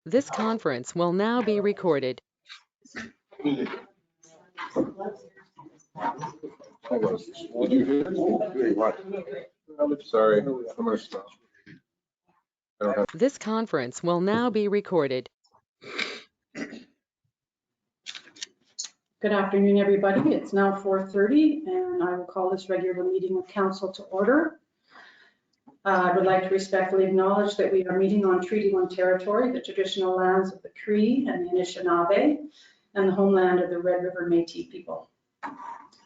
This conference will now be recorded. Did you hear? Doing what? Sorry, I'm gonna stop. I don't have. This conference will now be recorded. Good afternoon, everybody. It's now 4:30, and I will call this regular meeting of council to order. I would like to respectfully acknowledge that we are meeting on Treaty 1 territory, the traditional lands of the Cree and the Anishinaabe, and the homeland of the Red River Métis people.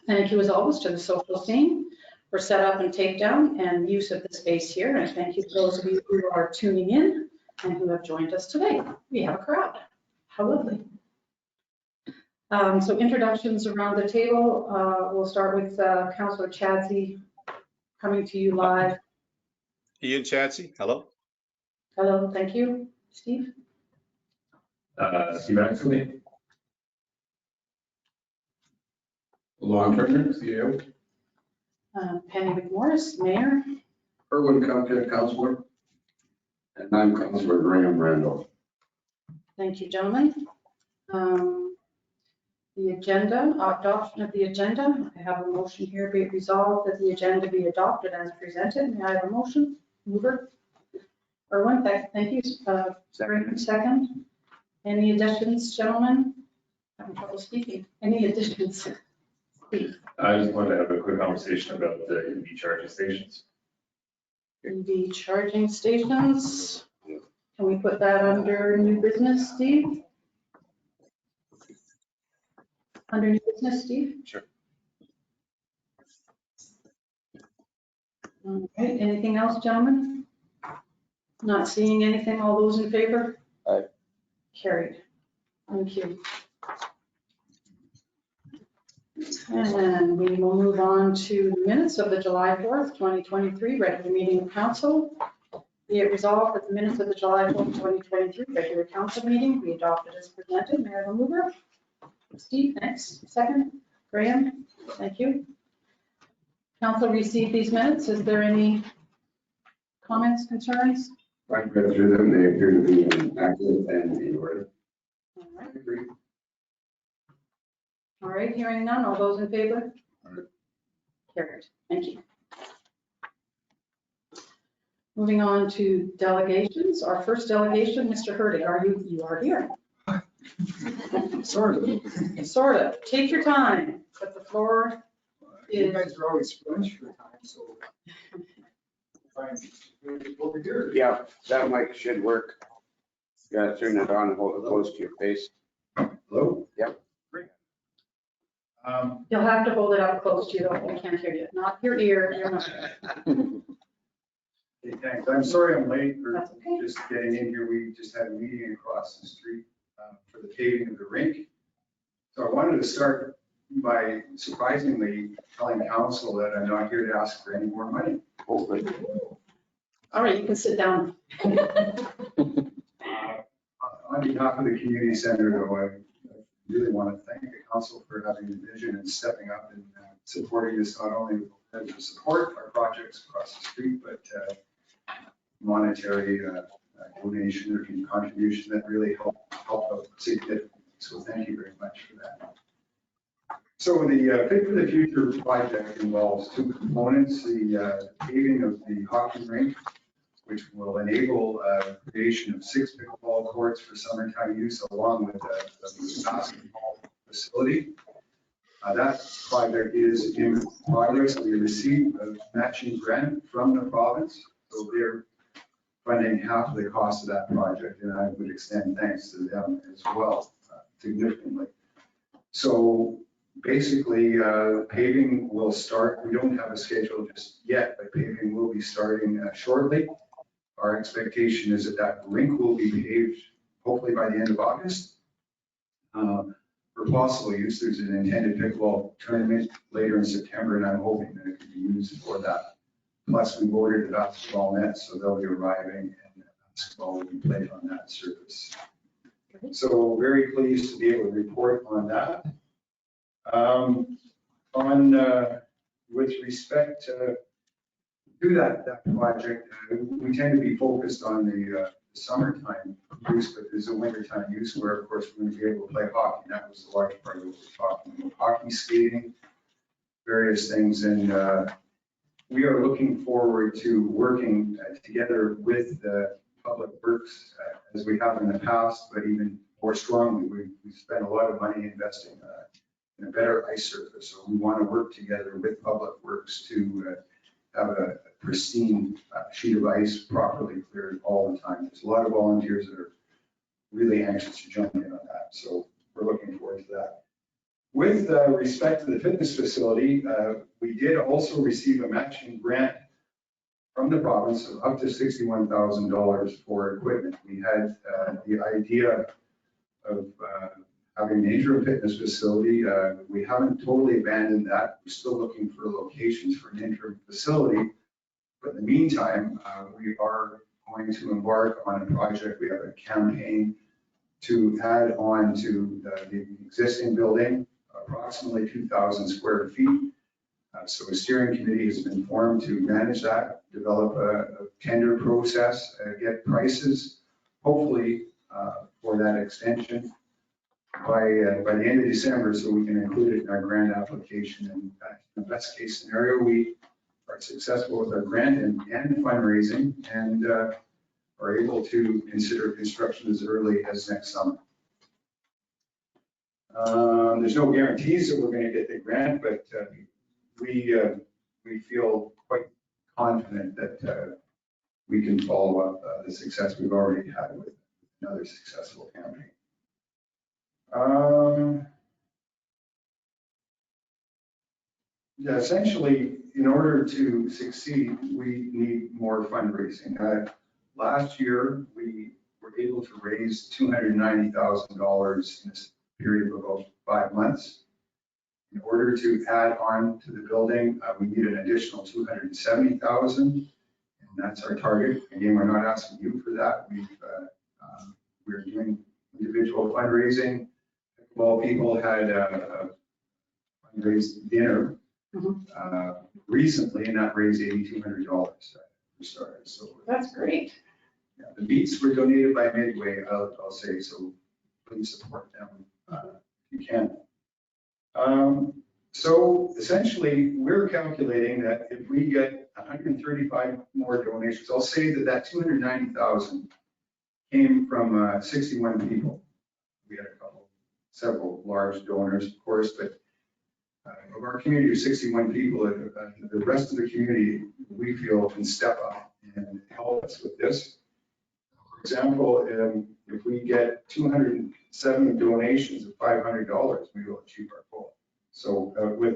Thank you, as always, to the social scene for setup and takedown and use of the space here. And thank you to those of you who are tuning in and who have joined us today. We have a crowd. How lovely. So introductions around the table. We'll start with Councillor Chadsey coming to you live. Ian Chadsey, hello. Hello, thank you. Steve? Steve Axley. Long Turner, CEO. Penny McMorris, Mayor. Erwin County Councilor. And I'm Councilor Graham Randall. Thank you, gentlemen. The agenda, adoption of the agenda. I have a motion here, be it resolved that the agenda be adopted as presented. May I have a motion? Mover? Erwin, thank you. Second. Any additions, gentlemen? Having trouble speaking. Any additions? Steve? I just wanted to have a quick conversation about the EV charging stations. EV charging stations. Can we put that under new business, Steve? Under new business, Steve? Sure. All right, anything else, gentlemen? Not seeing anything. All those in favor? Aye. Carried. Thank you. And we will move on to the minutes of the July 4th, 2023 regular meeting of council. Be it resolved that the minutes of the July 4th, 2023 regular council meeting be adopted as presented. May I have a mover? Steve, thanks. Second. Graham, thank you. Council received these minutes. Is there any comments, concerns? I've read through them, they appear to be accurate and in order. All right. All right, hearing none. All those in favor? Carried. Thank you. Moving on to delegations. Our first delegation, Mr. Hurdig, you are here? Sort of. Sort of. Take your time, but the floor You is. guys are always sponge for time, so. Fine. Over here. Yeah, that mic should work. You gotta turn it on and hold it close to your face. Hello? You'll have to hold it up close to you, though. We can't hear you. Not your ear, your mouth. Hey, thanks. I'm sorry I'm late for That's okay. just getting in here. We just had a meeting across the street for the paving of the rink. So I wanted to start by surprisingly telling council that I'm not here to ask for any more money. All right, you can sit down. On behalf of the community center, though, I really want to thank the council for having the vision and stepping up and supporting us, not only to support our projects across the street, but monetary donation or contribution that really helped out significantly. So thank you very much for that. So the Fit for the Future project involves two components, the paving of the hockey rink, which will enable creation of 6 pickleball courts for summertime use, along with a basketball facility. That project is in progress. We received a matching grant from the province, so they're funding half of the cost of that project, and I would extend thanks to them as well, significantly. So basically, paving will start. We don't have a schedule just yet, but paving will be starting shortly. Our expectation is that rink will be paved hopefully by the end of August. For possible use, there's an intended pickleball tournament later in September, and I'm hoping that it could be used for that. Plus, we've ordered the basketball nets, so they'll be arriving, and basketball will be played on that surface. So very pleased to be able to report on that. With respect to that project, we tend to be focused on the summertime use, but is a wintertime use where, of course, we're going to be able to play hockey. And that was the large part of what we're talking about. Hockey, skating, various things. And we are looking forward to working together with the Public Works as we have in the past, but even more strongly. We spent a lot of money investing in a better ice surface. So we want to work together with Public Works to have a pristine sheet of ice properly cleared all the time. There's a lot of volunteers that are really anxious to jump in on that. So we're looking forward to that. With respect to the fitness facility, we did also receive a matching grant from the province of up to $61,000 for equipment. We had the idea of having an interim fitness facility. We haven't totally abandoned that. We're still looking for locations for an interim facility. But in the meantime, we are going to embark on a project. We have a campaign to add on to the existing building, approximately 2,000 square feet. So a steering committee has been formed to manage that, develop a tender process, get prices, hopefully for that extension by the end of December, so we can include it in our grant application. And in the best case scenario, we are successful with our grant and fundraising and are able to consider construction as early as next summer. There's no guarantees that we're going to get the grant, but we feel quite confident that we can follow up the success we've already had with another successful campaign. Yeah, essentially, in order to succeed, we need more fundraising. Last year, we were able to raise $290,000 in this period of about 5 months. In order to add on to the building, we need an additional $270,000, and that's our target. Again, we're not asking you for that. We're doing individual fundraising. Well, people had a fundraising dinner recently, and that raised $8,200 for starters. So That's great. yeah, the meats were donated by Midway, I'll say, so please support them if you can. So essentially, we're calculating that if we get 135 more donations, I'll say that 290,000 came from 61 people. We had several large donors, of course, but of our community of 61 people, the rest of the community, we feel, can step up and help us with this. For example, if we get 207 donations of $500, we will achieve our goal. So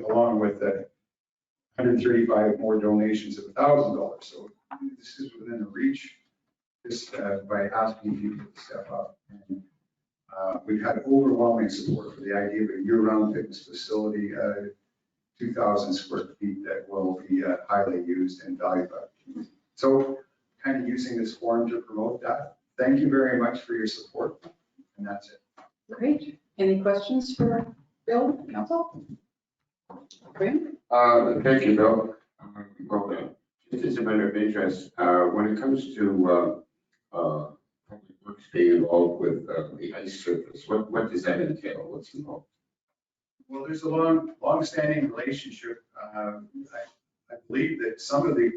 along with 135 more donations of $1,000. So this is within the reach just by asking people to step up. And, we've had overwhelming support for the idea of a year-round fitness facility, 2,000 square feet that will be highly used and valued by the community. So kind of using this forum to promote that. Thank you very much for your support, and that's it. Great. Any questions for Bill, council? Graham? Thank you, Bill. Well, just as a matter of interest, when it comes to Public Works being involved with the ice surface, what does that entail? What's involved? Well, there's a long-standing relationship. I believe that some of the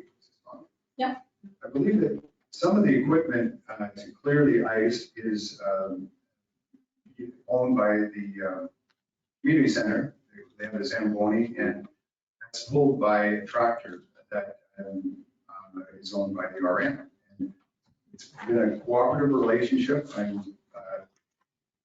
equipment to clear the ice is owned by the community center. They have a Zamboni, and that's pulled by a tractor that is owned by the RM. And it's been a cooperative relationship. And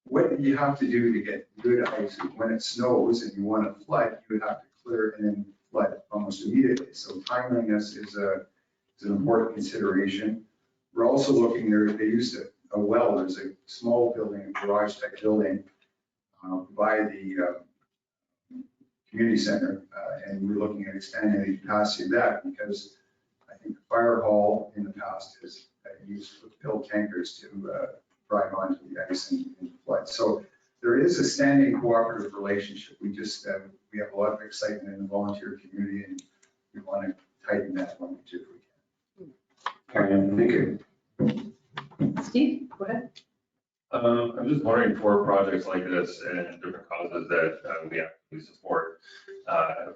what you have to do to get good ice is when it snows and you want to flood, you have to clear and then flood almost immediately. So timeliness is an important consideration. We're also looking there, they used a well, there's a small building, a garage type building by the community center, and we're looking at expanding the capacity of that because I think the fire hall in the past has used fill tankers to drive onto the ice and flood. So there is a standing cooperative relationship. We just we have a lot of excitement in the volunteer community, and we want to tighten that one too if we can. Thank you. Steve, go ahead. I'm just wondering for projects like this and different causes that we actively support,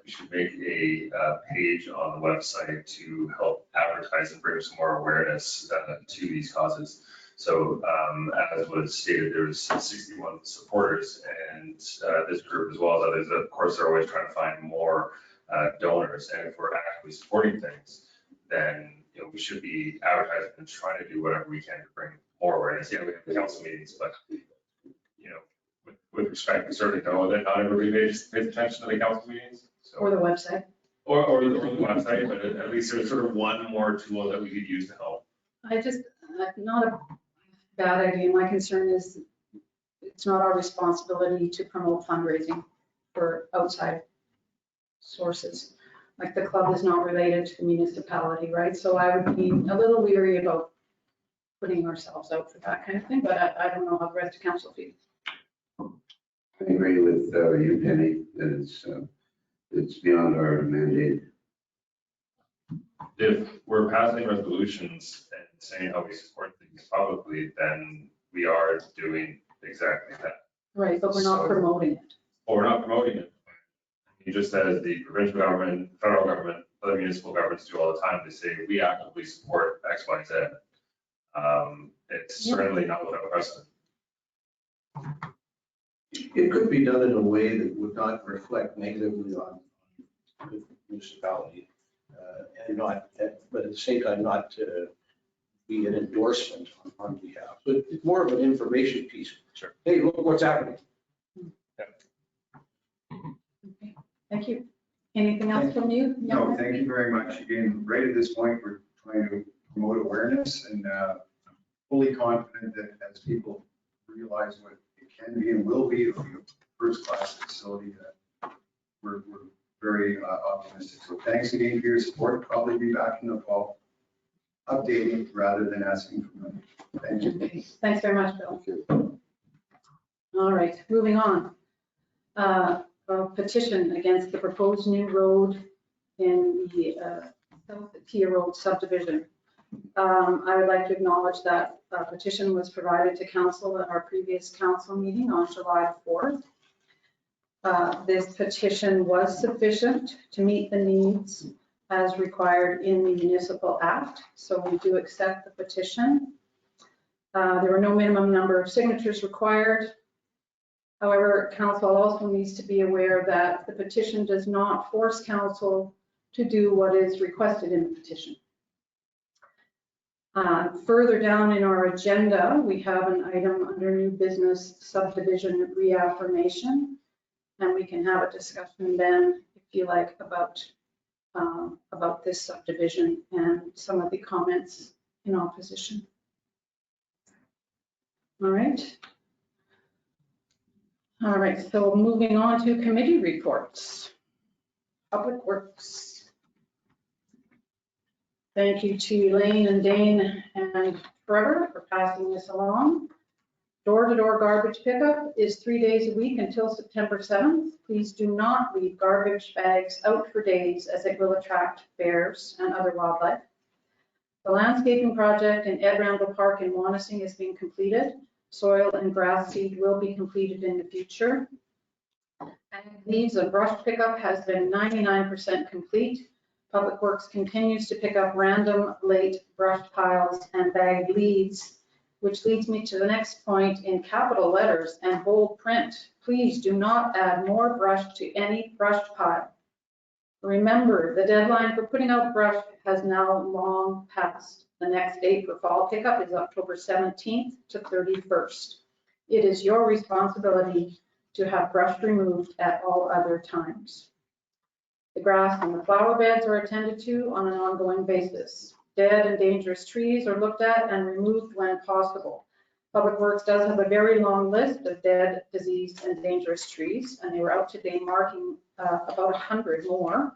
we should make a page on the website to help advertise and bring some more awareness to these causes. So as was stated, there's 61 supporters, and this group as well as others, of course, are always trying to find more donors. And if we're actively supporting things, then we should be advertising and trying to do whatever we can to bring more awareness. Yeah, we have council meetings, but with respect, we certainly know that not everybody pays attention to the council meetings. So, Or the website. or the website, but at least there's sort of one more tool that we could use to help. Not a bad idea. My concern is it's not our responsibility to promote fundraising for outside sources. Like the club is not related to the municipality, right? So I would be a little leery about putting ourselves out for that kind of thing, but I don't know how the rest of council feels. I agree with you, Penny, that it's beyond our mandate. If we're passing resolutions and saying how we support things publicly, then we are doing exactly that. Right, but we're not So- promoting it. Or we're not promoting it. Just as the provincial government, federal government, other municipal governments do all the time, they say, we actively support X, Y, Z. It's Yeah. certainly not without precedent. It could be done in a way that would not reflect negatively on the municipality, and not, but at the same time, not be an endorsement on behalf. So it's more of an information piece. Sure. Hey, look what's happening. Okay, thank you. Anything else from you? No, thank you very much. Again, right at this point, we're trying to promote awareness, and I'm fully confident that as people realize what it can be and will be a first-class facility, that we're very optimistic. So thanks again for your support. Probably be back in the fall, updating rather than asking for money. Thank you. Okay, thanks very much, Bill. All right, moving on. A petition against the proposed new road in the South Tia Road subdivision. I would like to acknowledge that a petition was provided to council at our previous council meeting on July 4th. This petition was sufficient to meet the needs as required in the Municipal Act, so we do accept the petition. There were no minimum number of signatures required. However, council also needs to be aware that the petition does not force council to do what is requested in the petition. Further down in our agenda, we have an item under new business subdivision reaffirmation, and we can have a discussion then, if you like, about this subdivision and some of the comments in opposition. All right. All right, so moving on to committee reports. Public Works. Thank you to Elaine and Dane and Trevor for passing this along. Door-to-door garbage pickup is 3 days a week until September 7th. Please do not leave garbage bags out for days, as it will attract bears and other wildlife. The landscaping project in Ed Randall Park in Wanising is being completed. Soil and grass seed will be completed in the future. And leaves of brush pickup has been 99% complete. Public Works continues to pick up random late brush piles and bagged leaves, which leads me to the next point in capital letters and bold print. Please do not add more brush to any brushed pile. Remember, the deadline for putting out brush has now long passed. The next date for fall pickup is October 17th to 31st. It is your responsibility to have brush removed at all other times. The grass and the flower beds are attended to on an ongoing basis. Dead and dangerous trees are looked at and removed when possible. Public Works does have a very long list of dead, diseased, and dangerous trees, and they were out today marking about 100 more.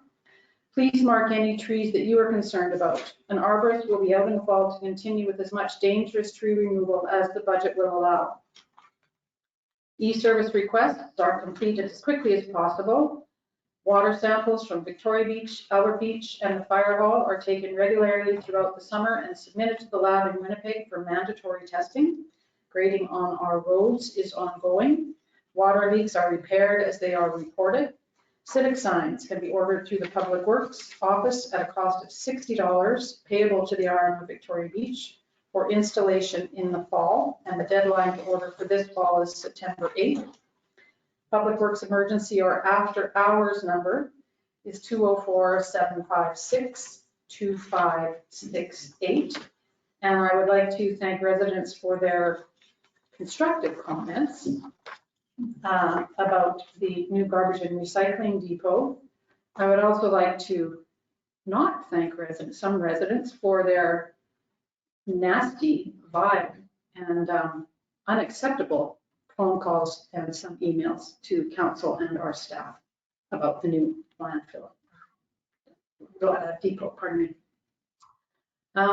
Please mark any trees that you are concerned about. An arborist will be out in the fall to continue with as much dangerous tree removal as the budget will allow. E-service requests are completed as quickly as possible. Water samples from Victoria Beach, Albert Beach, and the fire hall are taken regularly throughout the summer and submitted to the lab in Winnipeg for mandatory testing. Grading on our roads is ongoing. Water leaks are repaired as they are reported. Civic signs can be ordered through the Public Works office at a cost of $60 payable to the RM of Victoria Beach for installation in the fall. And the deadline to order for this fall is September 8th. Public Works emergency or after hours number is 204-756-2568. And I would like to thank residents for their constructive comments about the new garbage and recycling depot. I would also like to not thank some residents for their nasty vibe and unacceptable phone calls and some emails to council and our staff about the new landfill depot, pardon me.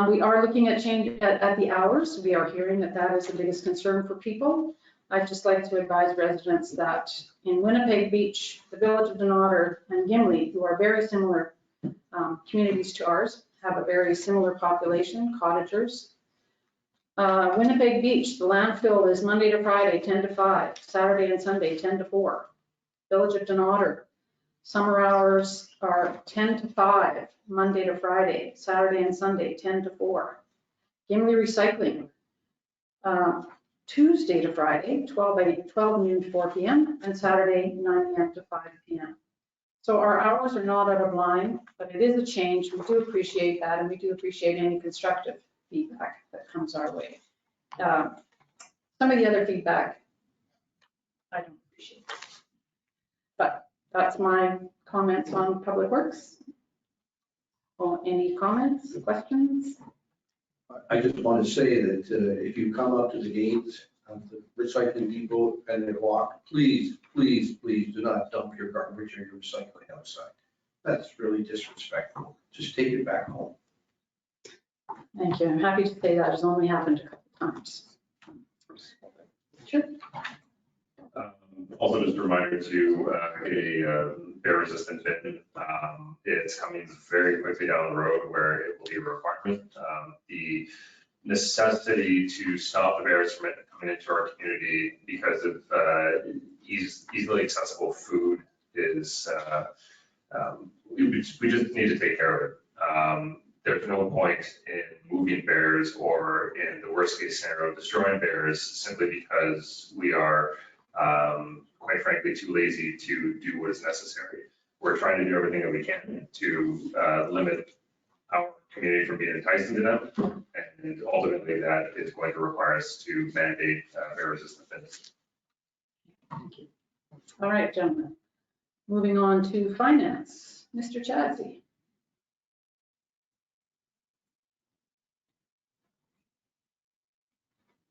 We are looking at change at the hours. We are hearing that is the biggest concern for people. I'd just like to advise residents that in Winnipeg Beach, the village of Denauder and Gimli, who are very similar communities to ours, have a very similar population, cottagers. Winnipeg Beach, the landfill is Monday to Friday, 10 to 5, Saturday and Sunday, 10 to 4. Village of Denauder, summer hours are 10 to 5, Monday to Friday, Saturday and Sunday, 10 to 4. Gimli Recycling, Tuesday to Friday, 12 noon to 4 p.m. and Saturday, 9 a.m. to 5 p.m. So our hours are not out of line, but it is a change. We do appreciate that, and we do appreciate any constructive feedback that comes our way. Some of the other feedback, I don't appreciate. But that's my comments on Public Works. Well, any comments, questions? I just want to say that if you come up to the gates of the recycling depot and then walk, please, please, please do not dump your garbage or your recycling outside. That's really disrespectful. Just take it back home. Thank you. I'm happy to say that has only happened a couple times. Sure. Also, just a reminder to get a bear-resistant bin. It's coming very quickly down the road where it will be a requirement. The necessity to stop the bears from coming into our community because of easily accessible food is, we just need to take care of it. There's no point in moving bears or, in the worst case scenario, destroying bears simply because we are, quite frankly, too lazy to do what is necessary. We're trying to do everything that we can to limit our community from being enticed into them. And ultimately, that is going to require us to mandate bear-resistant bins. Thank you. All right, gentlemen. Moving on to finance. Mr. Chadsey.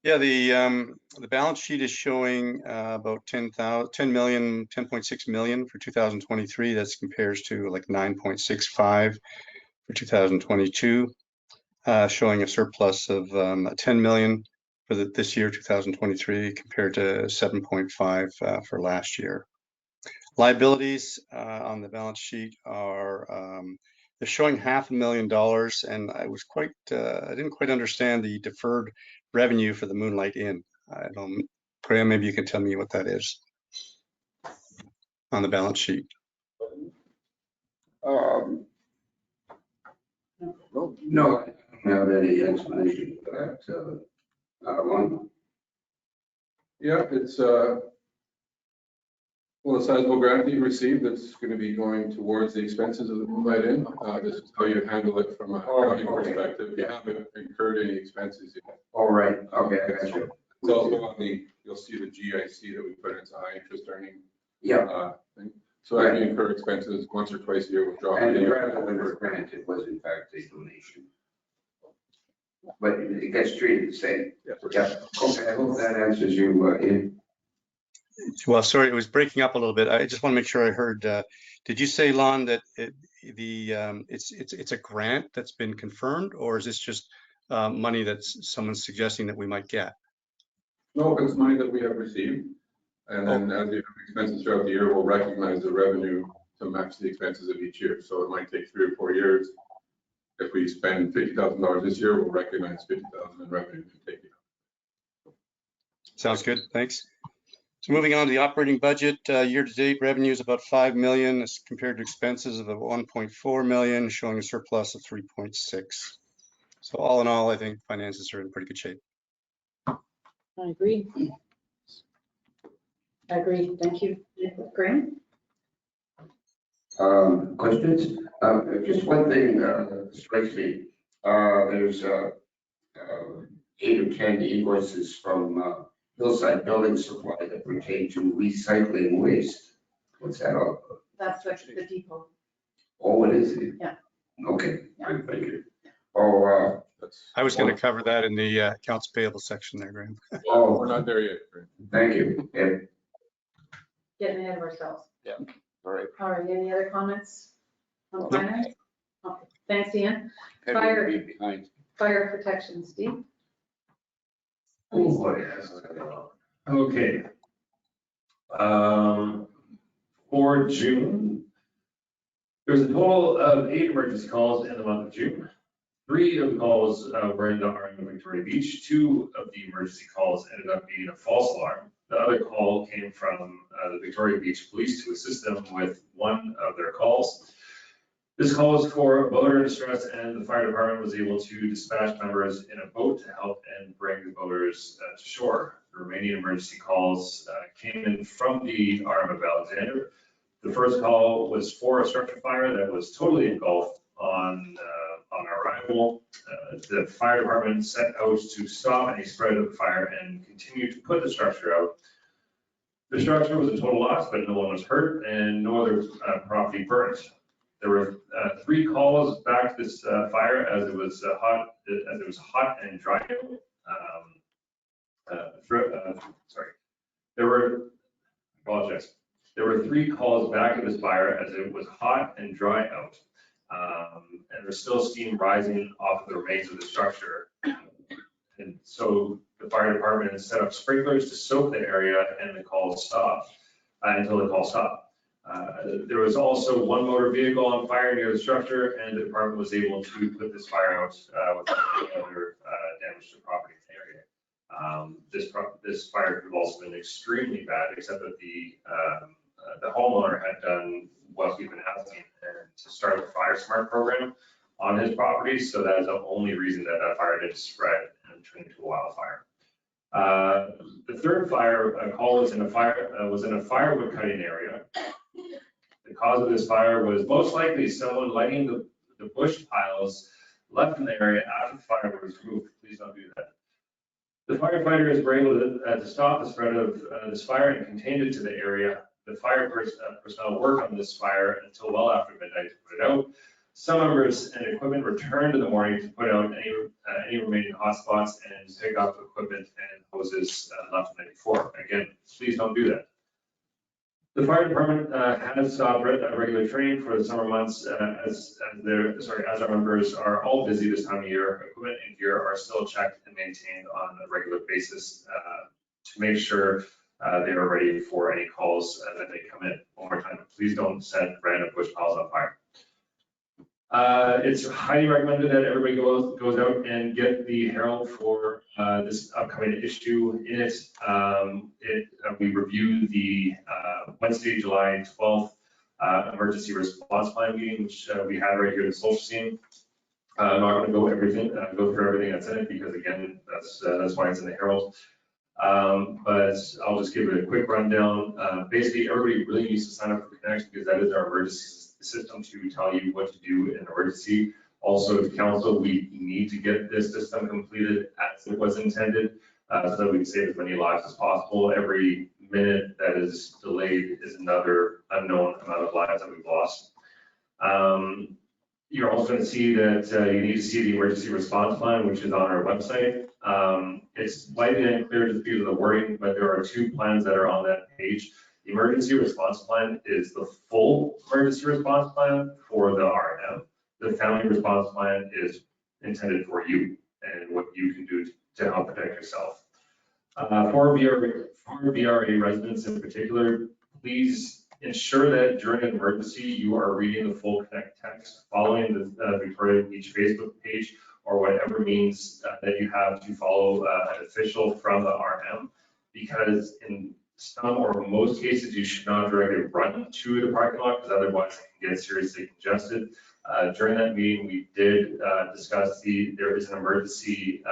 Yeah, the balance sheet is showing about 10.6 million for 2023. That compares to like 9.65 for 2022, showing a surplus of 10 million for this year, 2023, compared to 7.5 for last year. Liabilities on the balance sheet are they're showing $500,000, and I didn't quite understand the deferred revenue for the Moonlight Inn. I don't, Priya, maybe you can tell me what that is on the balance sheet. No, I don't have any explanation for that one. Yeah, it's well, a sizable grant that you received that's going to be going towards the expenses of the Moonlight Inn. This is how you handle it from a accounting perspective. You haven't incurred any expenses yet. All right, okay, I got you. It's also on you'll see the GIC that we put into high interest earning. Yeah. Thing. So as we incur expenses once or twice a year, we'll drop And it. rather than a grant, it was in fact a donation. But it gets treated the same. Yeah. Yeah, okay, I hope that answers you, Ian. Well, sorry, it was breaking up a little bit. I just want to make sure I heard. Did you say, Lon, that it's a grant that's been confirmed, or is this just money that someone's suggesting that we might get? No, it's money that we have received. And then as we have expenses throughout the year, we'll recognize the revenue to match the expenses of each year. So it might take 3 or 4 years. If we spend $50,000 this year, we'll recognize $50,000 in revenue to take it. Sounds good, thanks. So moving on to the operating budget, year-to-date revenue is about 5 million as compared to expenses of 1.4 million, showing a surplus of 3.6. So all in all, I think finances are in pretty good shape. I agree. I agree. Thank you. Graham? Questions? Just one thing strikes me. There's 8 or 10 invoices from Hillside Building Supply that pertain to recycling waste. What's that all about? That's the depot. Oh, it is? Yeah. Okay, Yeah. good, thank you. Oh, I was going to cover that in the accounts payable section there, Graham. oh, We're not there yet. thank you. Yeah. Getting ahead of ourselves. All right. All right, any other comments on Nope. finance? Okay, thanks, Ian. Fire. Fire protection, Steve? Oh, boy. Okay. For June, there's a total of 8 emergency calls in the month of June. 3 of the calls were in the RM of Victoria Beach. 2 of the emergency calls ended up being a false alarm. The other call came from the Victoria Beach Police to assist them with one of their calls. This call was for a boater in distress, and the fire department was able to dispatch members in a boat to help and bring the boaters to shore. The remaining emergency calls came in from the RM of Alexander. The first call was for a structure fire that was totally engulfed on our arrival. The fire department set out to stop any spread of the fire and continue to put the structure out. The structure was a total loss, but no one was hurt and no other property burnt. There were 3 calls back to this fire as it was hot and dry out. There were 3 calls back at this fire as it was hot and dry out. And there's still steam rising off of the remains of the structure. And so the fire department set up sprinklers to soak the area and the call stopped until the call stopped. There was also 1 motor vehicle on fire near the structure, and the department was able to put this fire out without any other damage to property in the area. This fire could have also been extremely bad, except that the homeowner had done what we've been asking to start the Fire Smart program on his property. So that is the only reason that that fire didn't spread and turn into a wildfire. The third fire call was in a firewood cutting area. The cause of this fire was most likely someone lighting the bush piles left in the area after the fire was removed. Please don't do that. The firefighters were able to stop the spread of this fire and contained it to the area. The fire personnel worked on this fire until well after midnight to put it out. Some members and equipment returned in the morning to put out any remaining hotspots and pick up equipment and hoses left the night before. Again, please don't do that. The fire department has stopped regular training for the summer months as our members are all busy this time of year. Equipment and gear are still checked and maintained on a regular basis to make sure they are ready for any calls that they come in. One more time, please don't set random bush piles on fire. It's highly recommended that everybody goes out and get the Herald for this upcoming issue in it. We reviewed the Wednesday, July 12th emergency response plan meeting, which we had right here at the social scene. I'm not going to go through everything that's in it because again, that's why it's in the Herald. But I'll just give it a quick rundown. Basically, everybody really needs to sign up for Connect because that is our emergency system to tell you what to do in an emergency. Also, as council, we need to get this system completed as it was intended so that we can save as many lives as possible. Every minute that is delayed is another unknown amount of lives that we've lost. You're also going to see that you need to see the emergency response plan, which is on our website. It's slightly unclear just because of the wording, but there are 2 plans that are on that page. The emergency response plan is the full emergency response plan for the RM. The family response plan is intended for you and what you can do to help protect yourself. For VRA residents in particular, please ensure that during an emergency, you are reading the full Connect text, following the Victoria Beach Facebook page, or whatever means that you have to follow an official from the RM. because in some or most cases, you should not directly run to the parking lot because otherwise it can get seriously congested. During that meeting, we did discuss there is an emergency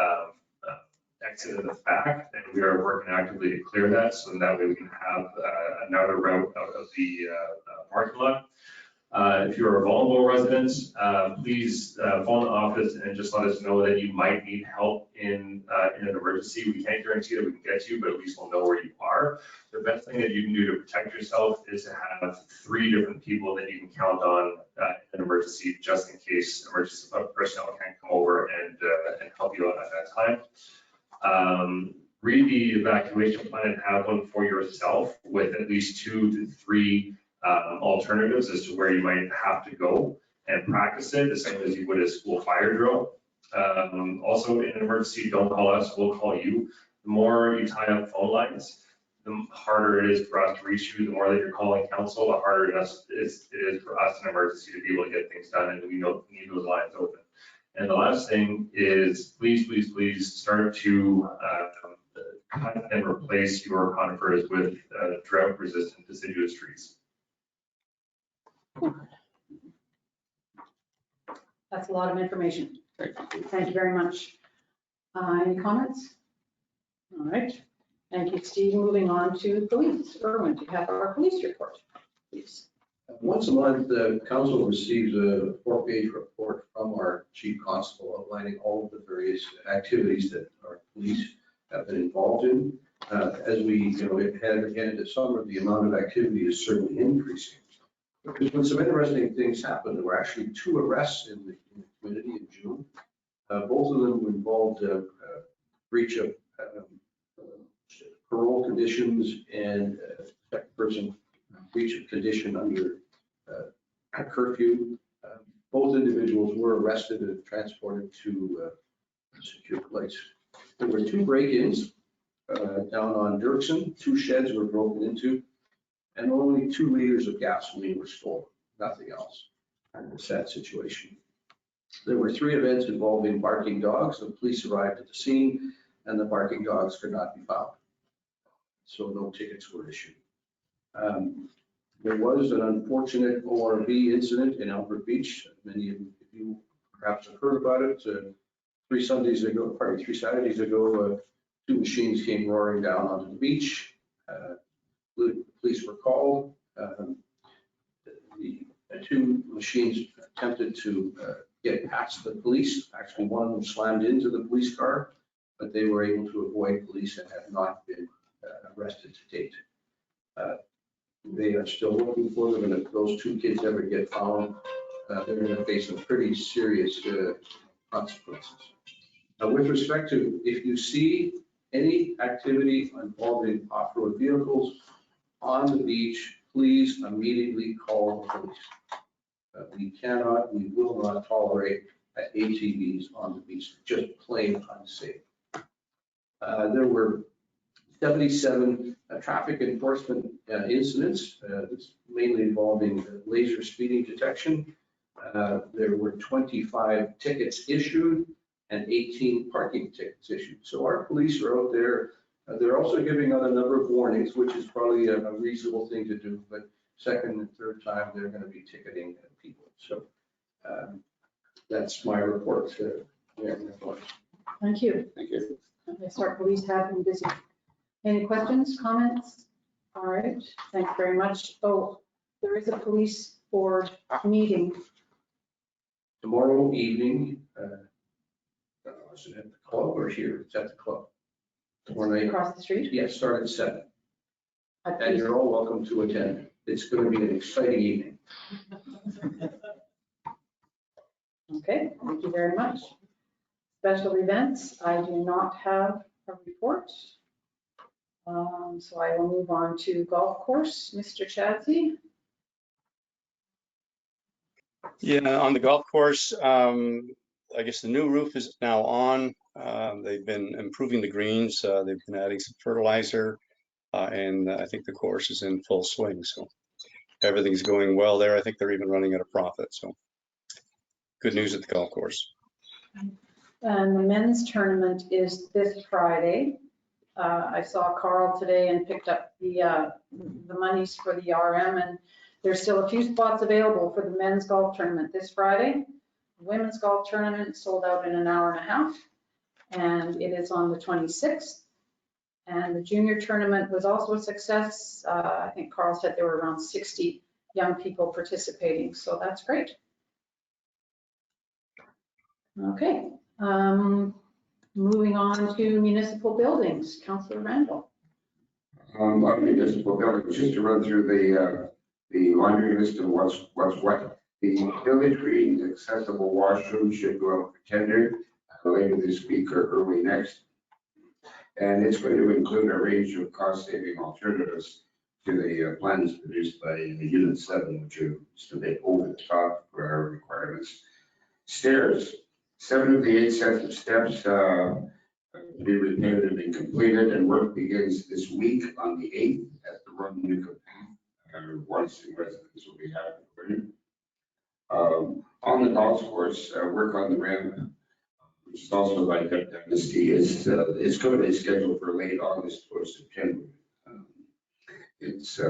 exit in the back, and we are working actively to clear that, so that way we can have another route out of the parking lot. If you're a vulnerable resident, please phone the office and just let us know that you might need help in an emergency. We can't guarantee that we can get you, but at least we'll know where you are. The best thing that you can do to protect yourself is to have 3 different people that you can count on in an emergency, just in case emergency personnel can't come over and help you out at that time. Read the evacuation plan and have one for yourself with at least 2 to 3 alternatives as to where you might have to go, and practice it the same as you would a school fire drill. Also, in an emergency, don't call us, we'll call you. The more you tie up phone lines, the harder it is for us to reach you. The more that you're calling council, the harder it is for us in an emergency to be able to get things done, and we know we need those lines open. And the last thing is, please start to cut and replace your conifers with drought-resistant deciduous trees. That's a lot of information. Thank you very much. Any comments? All right. Thank you, Steve. Moving on to police. Erwin, do you have our police report, please? Once a month, the council receives a 4-page report from our chief constable outlining all of the various activities that our police have been involved in. As we head again into summer, the amount of activity is certainly increasing. There's been some interesting things happen. There were actually 2 arrests in the community in June. Both of them involved breach of parole conditions and second person breach of condition under a curfew. Both individuals were arrested and transported to a secure place. There were 2 break-ins down on Dirksen. 2 sheds were broken into, and only 2 liters of gasoline were stolen, nothing else. And a sad situation. There were 3 events involving barking dogs. The police arrived at the scene, and the barking dogs could not be found. So no tickets were issued. There was an unfortunate ORV incident in Albert Beach. Many of you perhaps have heard about it. 3 Saturdays ago, 2 machines came roaring down onto the beach. The police were called. The 2 machines attempted to get past the police. Actually, one of them slammed into the police car, but they were able to avoid police and have not been arrested to date. They are still looking for them, and if those 2 kids ever get found, they're going to face some pretty serious consequences. Now, with respect to, if you see any activity involving off-road vehicles on the beach, please immediately call the police. We will not tolerate ATVs on the beach, just plain unsafe. There were 77 traffic enforcement incidents, mainly involving laser speeding detection. There were 25 tickets issued and 18 parking tickets issued. So our police are out there. They're also giving out a number of warnings, which is probably a reasonable thing to do, but second and third time they're going to be ticketing people. So that's my report. Thank you. Thank you. Yes, our police have been busy. Any questions, comments? All right, thanks very much. Oh, there is a police board meeting. Tomorrow evening, is it at the club or here? It's at the club. Tomorrow night. Across the street? Yes, start at 7. At And you're all welcome to attend. It's going to be an exciting evening. Okay, thank you very much. Special events, I do not have a report. So I will move on to golf course. Mr. Chadsey? Yeah, on the golf course, I guess the new roof is now on. They've been improving the greens. They've been adding some fertilizer, and I think the course is in full swing. So everything's going well there. I think they're even running at a profit. So good news at the golf course. And the men's tournament is this Friday, I saw Carl today and picked up the monies for the RM, and there's still a few spots available for the men's golf tournament this Friday. Women's golf tournament sold out in an hour and a half, and it is on the 26th. And the junior tournament was also a success. I think Carl said there were around 60 young people participating, so that's great. Okay, moving on to municipal buildings, Councillor Randall. On municipal buildings, just to run through the laundry list of what's what. The Village Green accessible washroom should go out for tender later this week or early next. And it's going to include a range of cost-saving alternatives to the plans produced by Unit 7, which are just a bit over the top for our requirements. Stairs, 7 of the 8 sets of steps to be repaired have been completed, and work begins this week on the 8th at the Runnuka path. Waterston residents will be happy for it. On the golf course, work on the ramp, which is also by Dynasty, is currently scheduled for late August or September. It's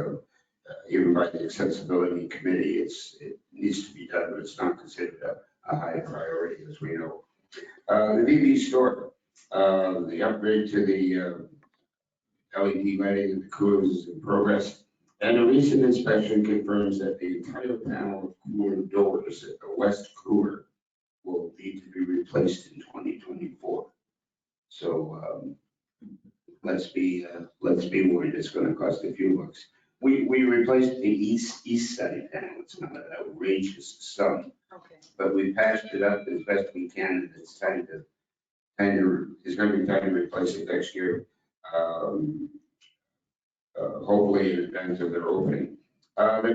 even by the accessibility committee, it needs to be done, but it's not considered a high priority, as we know. The VB store, the upgrade to the LED lighting and the coolers is in progress. And a recent inspection confirms that the entire panel of cooler doors at the west cooler will need to be replaced in 2024. So let's be worried. It's going to cost a few bucks. We replaced the east side panel. It's not an outrageous sum, Okay. but we patched it up as best we can, and it's going to be time to replace it next year. Hopefully in advance of their opening. The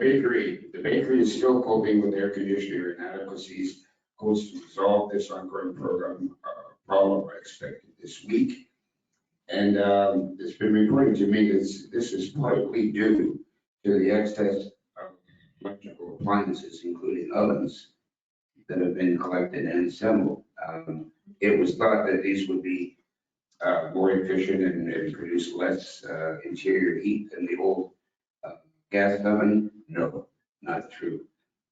bakery is still coping with air conditioner inadequacies. Hopes to resolve this ongoing problem I expected this week. And it's been reported to me that this is partly due to the excess of electrical appliances, including ovens, that have been collected and assembled. It was thought that these would be more efficient and produce less interior heat than the old gas oven. No, not true.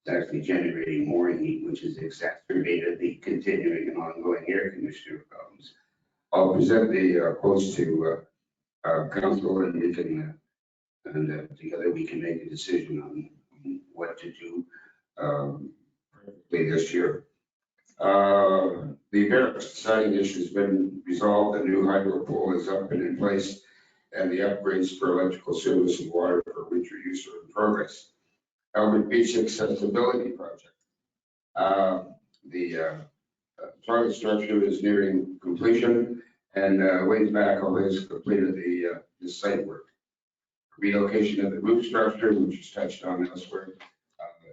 It's actually generating more heat, which has exacerbated the continuing and ongoing air conditioner problems. I'll present the quotes to council, and we can together we can make a decision on what to do this year. The barracks siding issue has been resolved. The new hydro pole is up and in place, and the upgrades for electrical service and water for winter use are in progress. Albert Beach accessibility project. The toilet structure is nearing completion, and Wayne's Backhoe has completed the site work. Relocation of the roof structure, which is touched on elsewhere,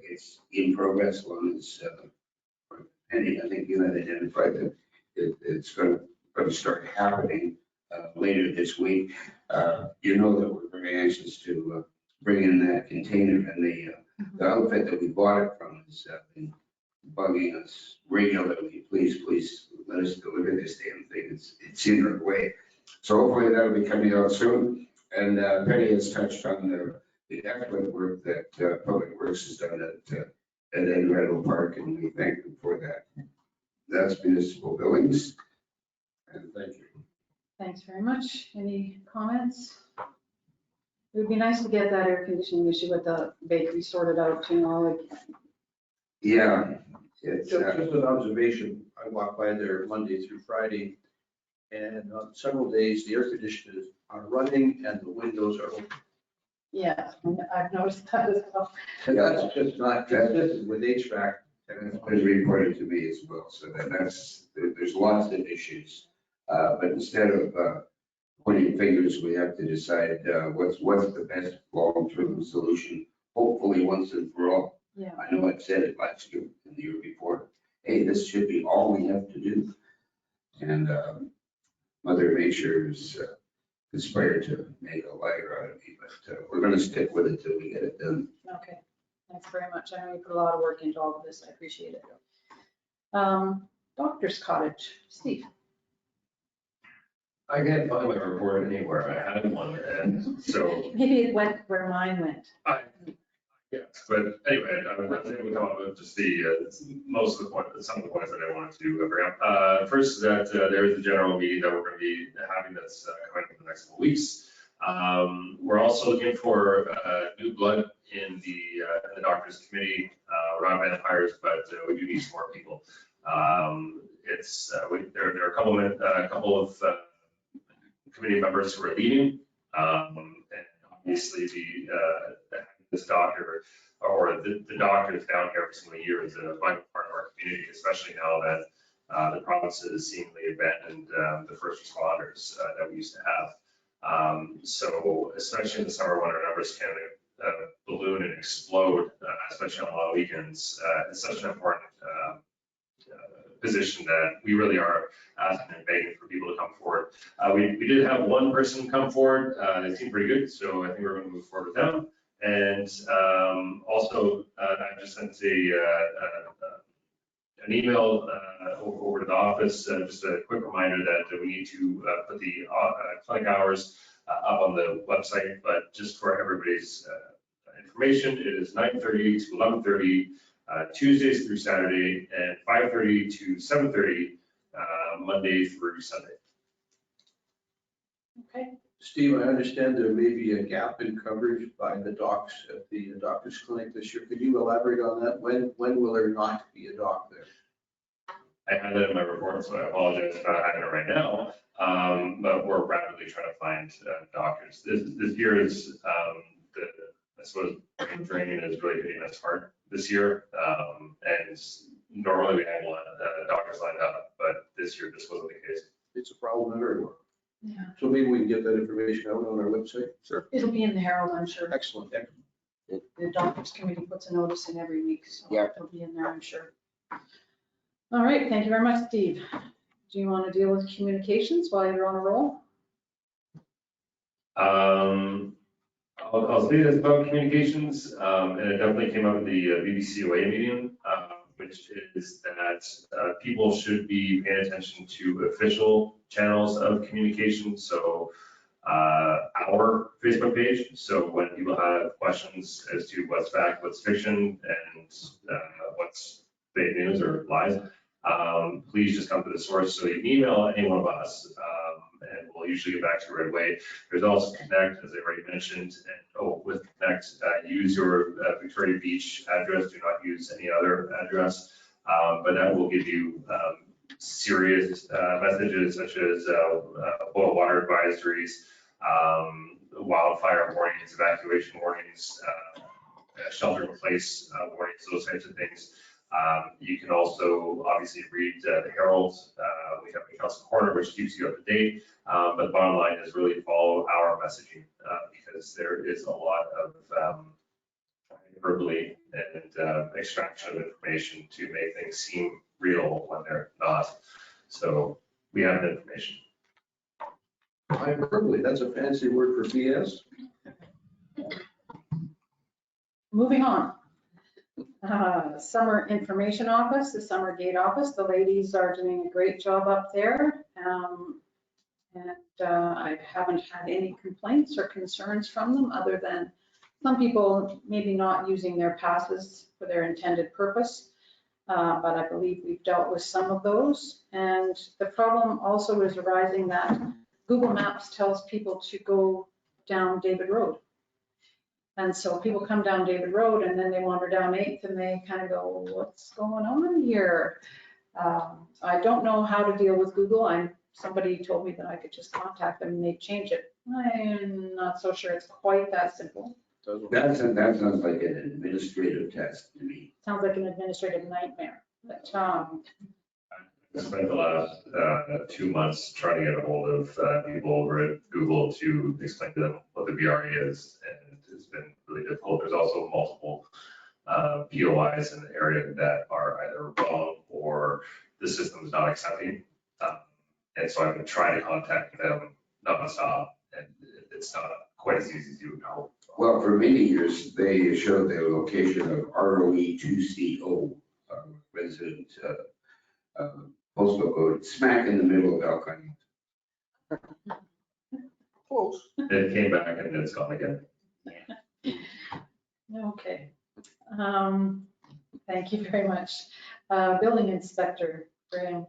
it's in progress along this. And I think you had identified that it's going to start happening later this week. You know that we're very anxious to bring in that container, and the outfit that we bought it from has been bugging us regularly. Please let us deliver this damn thing. It's in our way. So hopefully that'll be coming out soon. And Penny has touched on the excellent work that Public Works has done at Ed Rattle Park, and we thank them for that. That's municipal buildings. And thank you. Thanks very much. Any comments? It would be nice to get that air conditioning issue with the bakery sorted out, you know, like. Yeah. It's, Just an observation, I walk by there Monday through Friday, and on several days, the air conditioners are running and the windows are open. Yeah, I've noticed that as well. And that's just not consistent with HVAC. and it's been reported to me as well. So there's lots of issues. But instead of pointing fingers, we have to decide what's the best long-term solution, hopefully once and for all. Yeah. I know I've said it last year and the year before. Hey, this should be all we have to do. And Mother Nature's conspired to make a liar out of me, but we're going to stick with it till we get it done. Okay, thanks very much. I know you put a lot of work into all of this. I appreciate it. Doctor's Cottage, Steve. I can't find my report anywhere. I had one, and so, Maybe it went where mine went. yes, but anyway, I was able to come up with just most of the points, some of the points that I wanted to bring up. First is that there is a general meeting that we're going to be having that's coming up in the next couple of weeks. We're also looking for new blood in the doctors committee. We're not vampires, but we do need some more people. There are a couple of committee members who are leaving, and obviously this doctor or the doctor that's down here for so many years is a vital part of our community, especially now that the province has seemingly abandoned the first responders that we used to have. So especially in the summer when our numbers can balloon and explode, especially on long weekends, it's such an important position that we really are asking and begging for people to come forward. We did have one person come forward. They seemed pretty good, so I think we're going to move forward with them. And also, I just sent an email over to the office, just a quick reminder that we need to put the clinic hours up on the website, but just for everybody's information, it is 9:30 to 11:30 Tuesdays through Saturday, and 5:30 to 7:30 Monday through Sunday. Okay. Steve, I understand there may be a gap in coverage by the docs at the doctor's clinic this year. Could you elaborate on that? When will there not be a doc there? I had that in my report, so I apologize for not having it right now. But we're rapidly trying to find doctors. This year is I suppose training is really hitting us hard this year. And normally we had doctors lined up, but this year this wasn't the case. It's a problem everywhere. Yeah. So maybe we can get that information out on our website? Sure. It'll be in the Herald, I'm sure. Excellent. The doctors committee puts a notice in every week, so Yeah. it'll be in there, I'm sure. All right, thank you very much, Steve. Do you want to deal with communications while you're on a roll? I'll say this about communications, and it definitely came up at the BBCOA meeting, which is that people should be paying attention to official channels of communication. So our Facebook page. So when people have questions as to what's fact, what's fiction, and what's fake news or lies, please just come to the source. So you can email any one of us, and we'll usually get back to you right away. There's also Connect, as I already mentioned, and with Connect, use your Victoria Beach address. Do not use any other address, but that will give you serious messages such as boil water advisories, wildfire warnings, evacuation warnings, shelter in place warnings, those types of things. You can also obviously read the Herald. We have the Council Corner, which keeps you up to date. But the bottom line is really follow our messaging because there is a lot of hyperbole and extraction of information to make things seem real when they're not. So we have the information. Hyperbole, that's a fancy word for BS. Moving on. Summer Information Office, the Summer Gate Office. The ladies are doing a great job up there. I haven't had any complaints or concerns from them other than some people maybe not using their passes for their intended purpose. But I believe we've dealt with some of those. And the problem also is arising that Google Maps tells people to go down David Road. And so people come down David Road and then they wander down 8th and they kind of go, what's going on here? I don't know how to deal with Google. Somebody told me that I could just contact them and they'd change it. I'm not so sure it's quite that simple. That sounds like an administrative test to me. Sounds like an administrative nightmare. But I spent the last 2 months trying to get a hold of people over at Google to explain to them what the BRE is, and it's been really difficult. There's also multiple POIs in the area that are either wrong or the system is not accepting. And so I've been trying to contact them nonstop, and it's not quite as easy as you would hope. Well, for many years, they showed the location of ROE2CO resident postal code smack in the middle of Alcon. Close. It came back and then it's gone again. Okay. Thank you very much. Building inspector, Graham.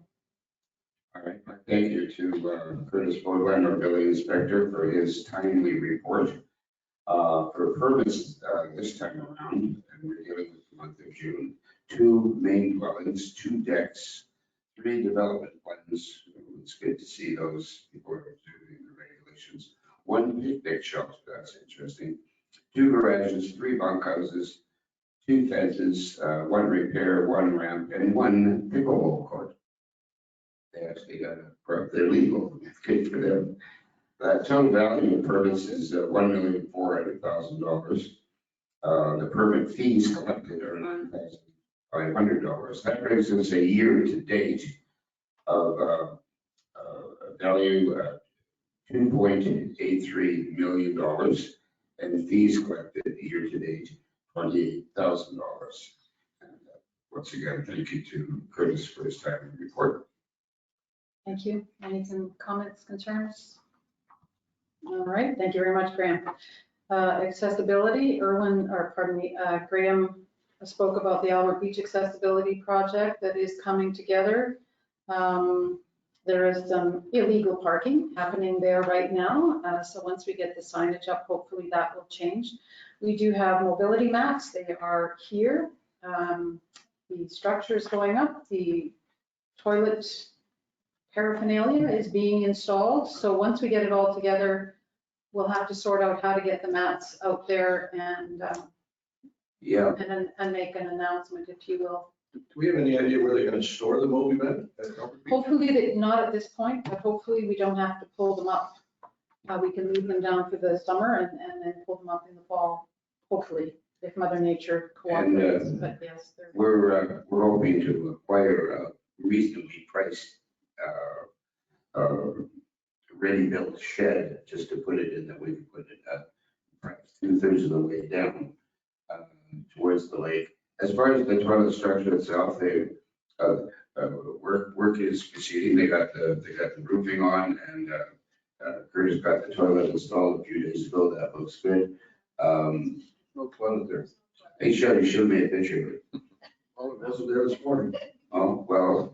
All right, thank you to Curtis Baudouin, our building inspector, for his timely report. For permits this time around, and we're dealing with the month of June, 2 main dwellings, 2 decks, 3 development plans. It's good to see those people are observing the regulations. 1 picnic shelter, that's interesting. 2 garages, 3 bunkhouses, 2 fences, 1 repair, 1 ramp, and 1 pickleball court. They actually got a, they're legal, it's good for them. Total value of permits is $1,400,000. The permit fees collected are $9,500. That brings us a year to date of value $2.83 million, and fees collected year to date $28,000. Once again, thank you to Curtis for his timely report. Thank you. Any comments, concerns? All right, thank you very much, Graham. Accessibility, Graham spoke about the Albert Beach Accessibility Project that is coming together. There is some illegal parking happening there right now. So once we get the signage up, hopefully that will change. We do have mobility mats. They are here. The structure is going up. The toilet paraphernalia is being installed. So once we get it all together, we'll have to sort out how to get the mats out there and make an announcement, if you will. Do we have any idea where they're going to store the Moby Med? Hopefully not at this point, but hopefully we don't have to pull them up. We can leave them down for the summer and then pull them up in the fall, hopefully, if Mother Nature cooperates. But yes, we're hoping to acquire a reasonably priced ready-built shed just to put it in that we can put it perhaps 2/3 of the way down towards the lake. As far as the toilet structure itself, work is proceeding. They got the roofing on, and Curtis got the toilet installed a few days ago. That looks good. No toilet there. He showed me a picture of it. Oh, it wasn't there this morning. Oh, well,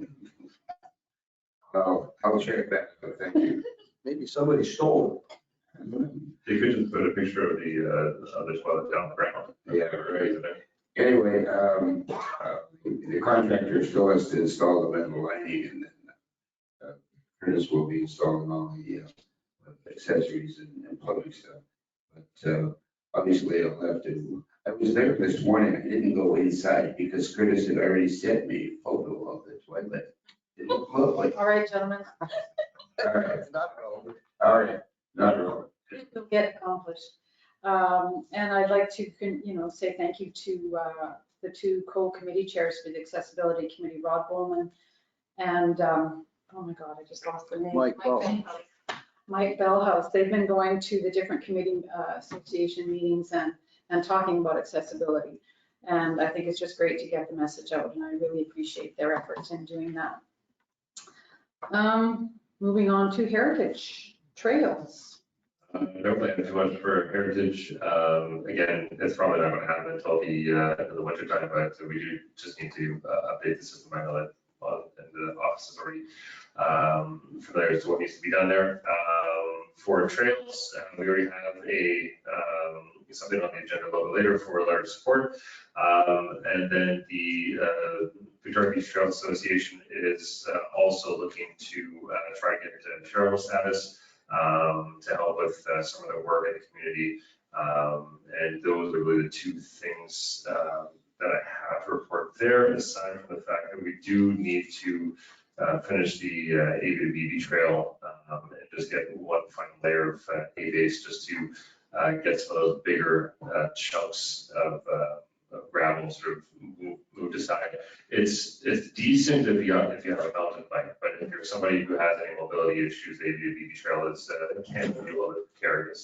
I'll check that, but thank you. Maybe somebody stole You could just put a picture of the toilet down the ground. Yeah, right. Anyway, the contractor still has to install the metal lining, and then Curtis will be installing all the accessories and plumbing stuff. But obviously I'll have to, I was there this morning. I didn't go inside because Curtis had already sent me a photo of the toilet. It looked lovely. all right, gentlemen, All right, Not relevant. all right, not relevant. it'll get accomplished. And I'd like to, say thank you to the 2 co-committee chairs for the Accessibility Committee, Rod Bowman and, oh my God, I just lost the name. Mike Bellhouse. Mike Bellhouse. They've been going to the different committee association meetings and talking about accessibility. And I think it's just great to get the message out, and I really appreciate their efforts in doing that. Moving on to Heritage Trails. Don't plan too much for Heritage. Again, it's probably not going to happen until the winter time, but we do just need to update the system. I know that the office is already familiar as to what needs to be done there. For trails, we already have something on the agenda a little bit later for letter of support. And then the Victoria Beach Trails Association is also looking to try to get to trail status to help with some of the work in the community. And those are really the 2 things that I have to report there, aside from the fact that we do need to finish the A to BB trail and just get one final layer of A-base just to get some of those bigger chunks of gravel sort of moved aside. It's decent if you have a mountain bike, but if you're somebody who has any mobility issues, the ABB trail can be a little bit precarious.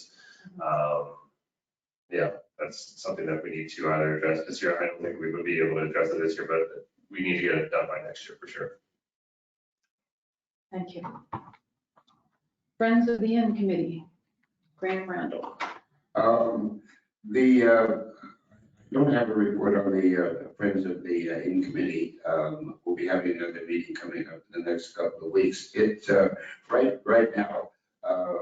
Yeah, that's something that we need to either address this year. I don't think we would be able to address it this year, but we need to get it done by next year for sure. Thank you. Friends of the Inn Committee, Graham Randall. I don't have a report on the Friends of the Inn Committee. We'll be having another meeting coming up in the next couple of weeks. Right now,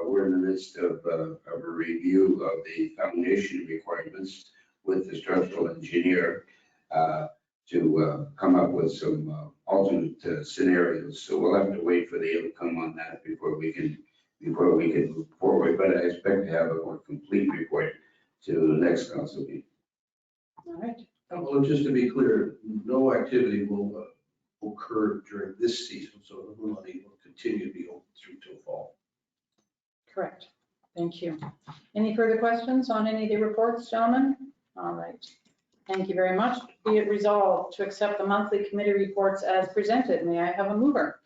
we're in the midst of a review of the foundation requirements with the structural engineer to come up with some alternate scenarios. So we'll have to wait for the outcome on that before we can move forward. But I expect to have a more complete report to the next council meeting. All right. Well, just to be clear, no activity will occur during this season, so the money will continue to be open through till fall. Correct. Thank you. Any further questions on any of the reports, gentlemen? All right. Thank you very much. Be it resolved to accept the monthly committee reports as presented. May I have a mover?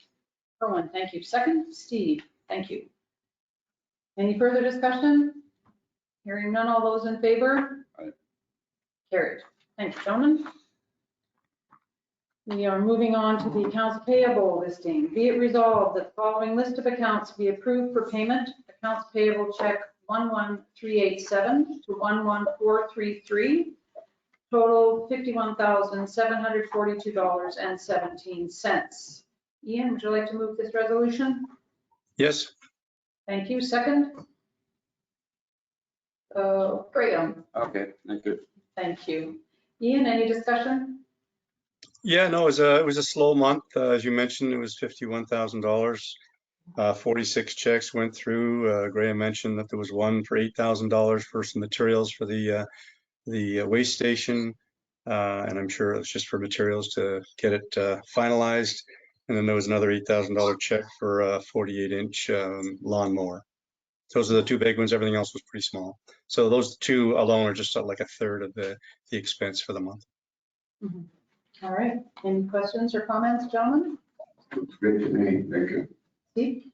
Erwin, thank you. Second, Steve, thank you. Any further discussion? Hearing none, all those in favor? Aye. Carried. Thank you, gentlemen. We are moving on to the accounts payable listing. Be it resolved that the following list of accounts be approved for payment. Accounts payable check 11387 to 11433. Total $51,742.17. Ian, would you like to move this resolution? Yes. Thank you. Second? Graham, Okay, thank you. thank you. Ian, any discussion? Yeah, no, it was a slow month. As you mentioned, it was $51,000. 46 checks went through. Graham mentioned that there was one for $8,000 for some materials for the waste station. And I'm sure it's just for materials to get it finalized. And then there was another $8,000 check for a 48-inch lawnmower. Those are the two big ones. Everything else was pretty small. So those two alone are just like a third of the expense for the month. Mm-hmm. All right. Any questions or comments, gentlemen? Looks good to me. Thank you. Steve?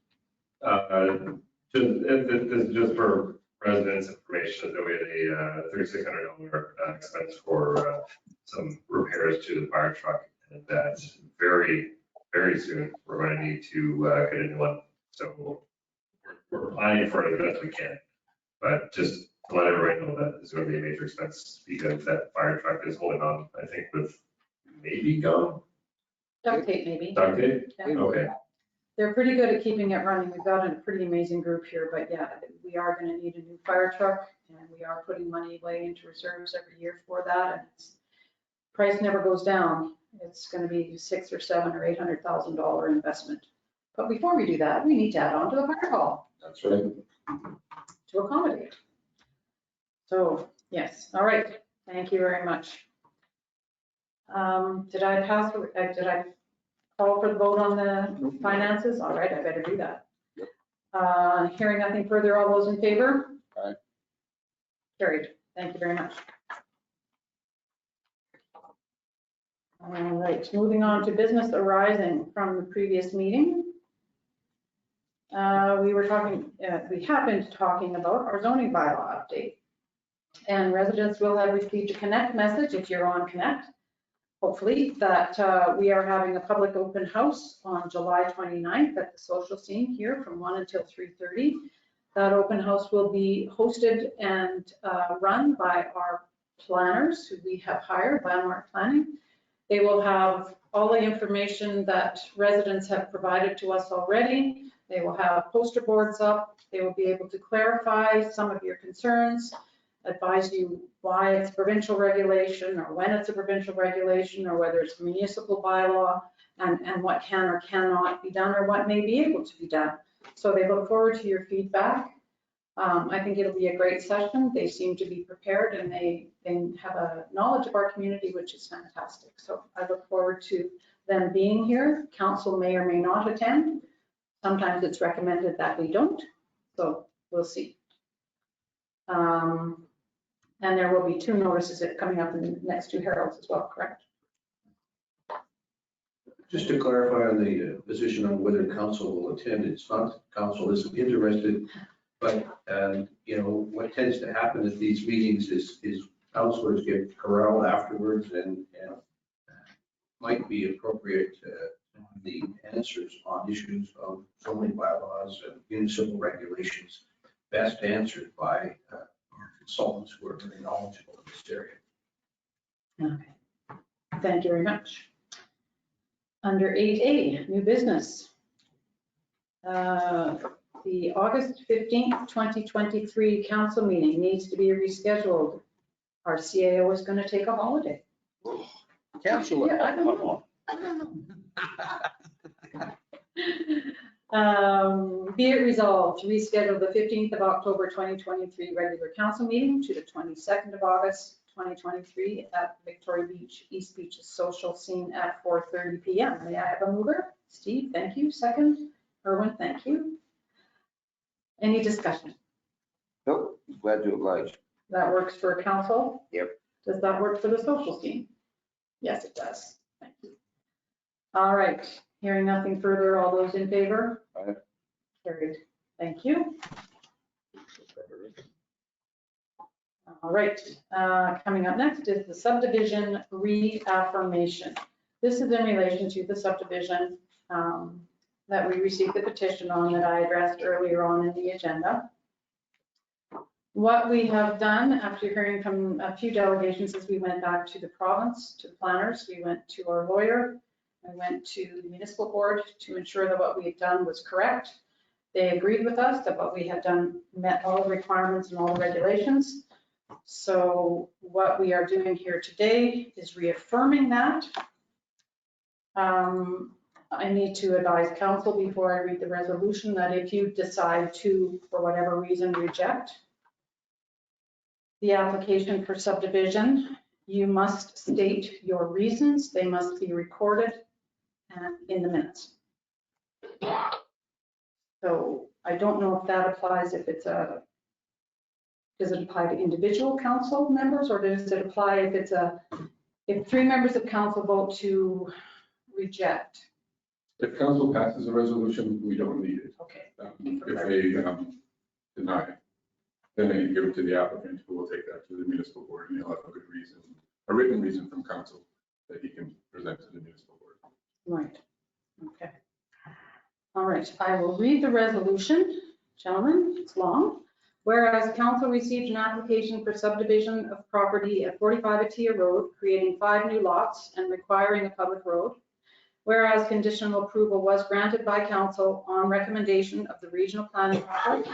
This is just for residents' information, that we had a $3,600 expense for some repairs to the fire truck, and that very, very soon we're going to need to get a new one. So we're planning for it as best we can, but just to let everybody know that it's going to be a major expense because that fire truck is holding on, I think, with maybe gum. Duct tape, maybe. Duct tape? Yeah. Okay. They're pretty good at keeping it running. We've got a pretty amazing group here, but yeah, we are going to need a new fire truck, and we are putting money away into reserves every year for that. And price never goes down. It's going to be $600,000 or $700,000 or $800,000 investment. But before we do that, we need to add on to the fire hall. That's right. To accommodate. So yes, all right. Thank you very much. Did I call for the vote on the finances? All right, I better do that. Hearing nothing further, all those in favor? Aye. Carried. Thank you very much. All right, moving on to business arising from the previous meeting. We have been talking about our zoning bylaw update. And residents will have received a Connect message if you're on Connect. Hopefully that we are having a public open house on July 29th at the social scene here from 1 until 3:30. That open house will be hosted and run by our planners who we have hired, Landmark Planning. They will have all the information that residents have provided to us already. They will have poster boards up. They will be able to clarify some of your concerns, advise you why it's provincial regulation or when it's a provincial regulation or whether it's municipal bylaw and what can or cannot be done or what may be able to be done. So they look forward to your feedback. I think it'll be a great session. They seem to be prepared and they have a knowledge of our community, which is fantastic. So I look forward to them being here. Council may or may not attend. Sometimes it's recommended that we don't, so we'll see. And there will be 2 notices coming up in the next 2 heralds as well, correct? Just to clarify on the position on whether council will attend, it's not council isn't interested, but what tends to happen at these meetings is councilors get corralled afterwards and might be appropriate the answers on issues of zoning bylaws and municipal regulations best answered by our consultants who are very knowledgeable in this area. Okay. Thank you very much. Under 8A, new business. The August 15th, 2023 council meeting needs to be rescheduled. Our CAO is going to take a holiday. Cancel it. Yeah, I don't know. Be it resolved to reschedule the 15th of October 2023 regular council meeting to the 22nd of August 2023 at Victoria Beach, East Beach's social scene at 4:30 p.m. May I have a mover? Steve, thank you. Second. Erwin, thank you. Any discussion? Nope, glad to oblige. That works for council? Yep. Does that work for the social scene? Yes, it does. Thank you. All right, hearing nothing further, all those in favor? Aye. Carried. Thank you. All right, coming up next is the subdivision reaffirmation. This is in relation to the subdivision that we received the petition on that I addressed earlier on in the agenda. What we have done after hearing from a few delegations is we went back to the province, to the planners, we went to our lawyer, I went to the municipal board to ensure that what we had done was correct. They agreed with us that what we had done met all the requirements and all the regulations. So what we are doing here today is reaffirming that. I need to advise council before I read the resolution that if you decide to, for whatever reason, reject the application for subdivision, you must state your reasons. They must be recorded in the minutes. So I don't know if that applies, if it's does it apply to individual council members, or does it apply if 3 members of council vote to reject? If council passes a resolution, we don't need it. Okay. If they deny it, then they give it to the applicant, who will take that to the municipal board, and he'll have a good reason, a written reason from council that he can present to the municipal board. Right. Okay. All right, I will read the resolution. Gentlemen, it's long. Whereas council received an application for subdivision of property at 45 Atia Road, creating 5 new lots and requiring a public road. Whereas conditional approval was granted by council on recommendation of the regional planning office.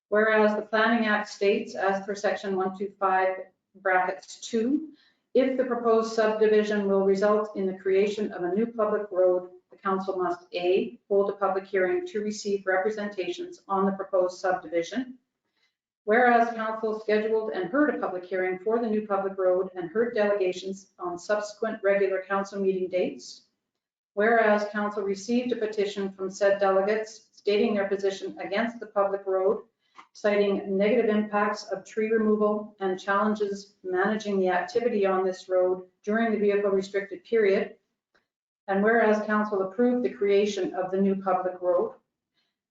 Whereas the Planning Act states, as per section 125(2), if the proposed subdivision will result in the creation of a new public road, the council must A, hold a public hearing to receive representations on the proposed subdivision. Whereas council scheduled and heard a public hearing for the new public road and heard delegations on subsequent regular council meeting dates. Whereas council received a petition from said delegates stating their position against the public road, citing negative impacts of tree removal and challenges managing the activity on this road during the vehicle restricted period. And whereas council approved the creation of the new public road,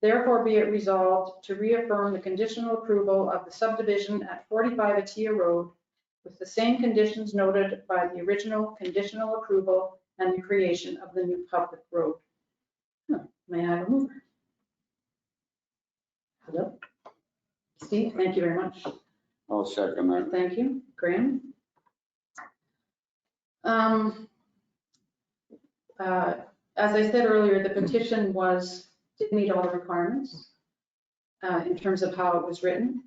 therefore be it resolved to reaffirm the conditional approval of the subdivision at 45 Atia Road with the same conditions noted by the original conditional approval and the creation of the new public road. May I have a mover? Hello? Steve, thank you very much. I'll second that. Thank you. Graham? As I said earlier, the petition did meet all the requirements in terms of how it was written.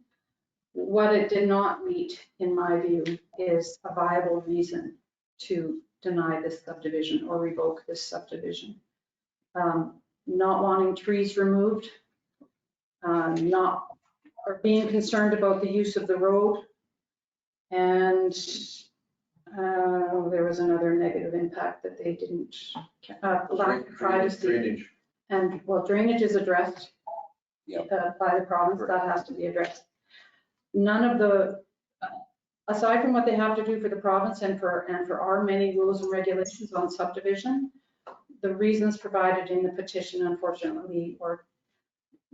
What it did not meet, in my view, is a viable reason to deny this subdivision or revoke this subdivision. Not wanting trees removed, or being concerned about the use of the road, and there was another negative impact that they didn't, lack of privacy. Drainage. And well, drainage is addressed Yep. by the province, that has to be addressed. None of the, aside from what they have to do for the province and for our many rules and regulations on subdivision, the reasons provided in the petition, unfortunately, or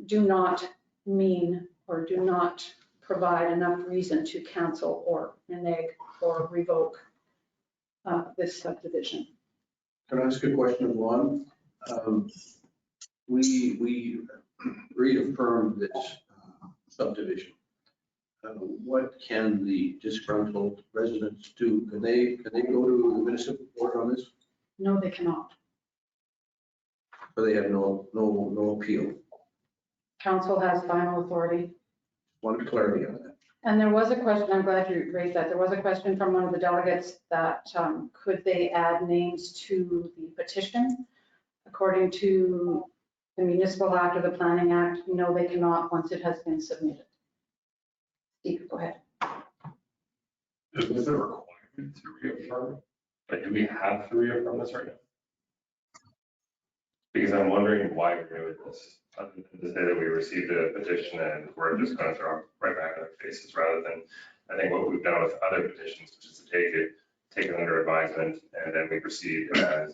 do not mean or do not provide enough reason to cancel or renege or revoke this subdivision. Can I ask a question of Lon? We reaffirmed this subdivision. What can the disgruntled residents do? Can they go to the municipal court on this? No, they cannot. Or they have no appeal? Council has final authority. Wanted clarity on that. And there was a question, I'm glad you raised that. There was a question from one of the delegates that could they add names to the petition? According to the Municipal Act or the Planning Act, no, they cannot once it has been submitted. Steve, go ahead. Is there a requirement to reaffirm? Like, do we have to reaffirm this right now? Because I'm wondering why we're doing this. Other than to say that we received a petition and we're just going to throw it right back in their faces, rather than, I think what we've done with other petitions, which is to take it under advisement, and then we proceed as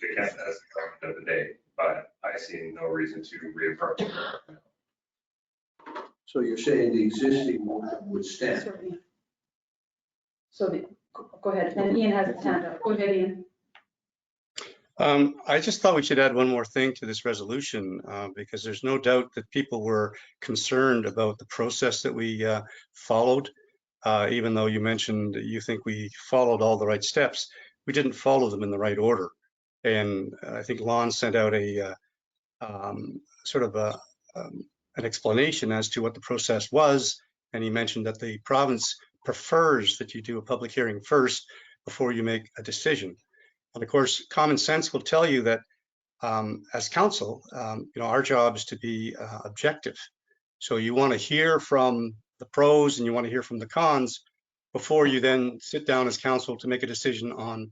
the government of the day. But I see no reason to reaffirm. So you're saying the existing motion would stand? Certainly. So go ahead. And Ian has his hand up. Go ahead, Ian. I just thought we should add one more thing to this resolution, because there's no doubt that people were concerned about the process that we followed. Even though you mentioned that you think we followed all the right steps, we didn't follow them in the right order. And I think Lon sent out a sort of an explanation as to what the process was. And he mentioned that the province prefers that you do a public hearing first before you make a decision. And of course, common sense will tell you that as council, our job is to be objective. So you want to hear from the pros and you want to hear from the cons before you then sit down as council to make a decision on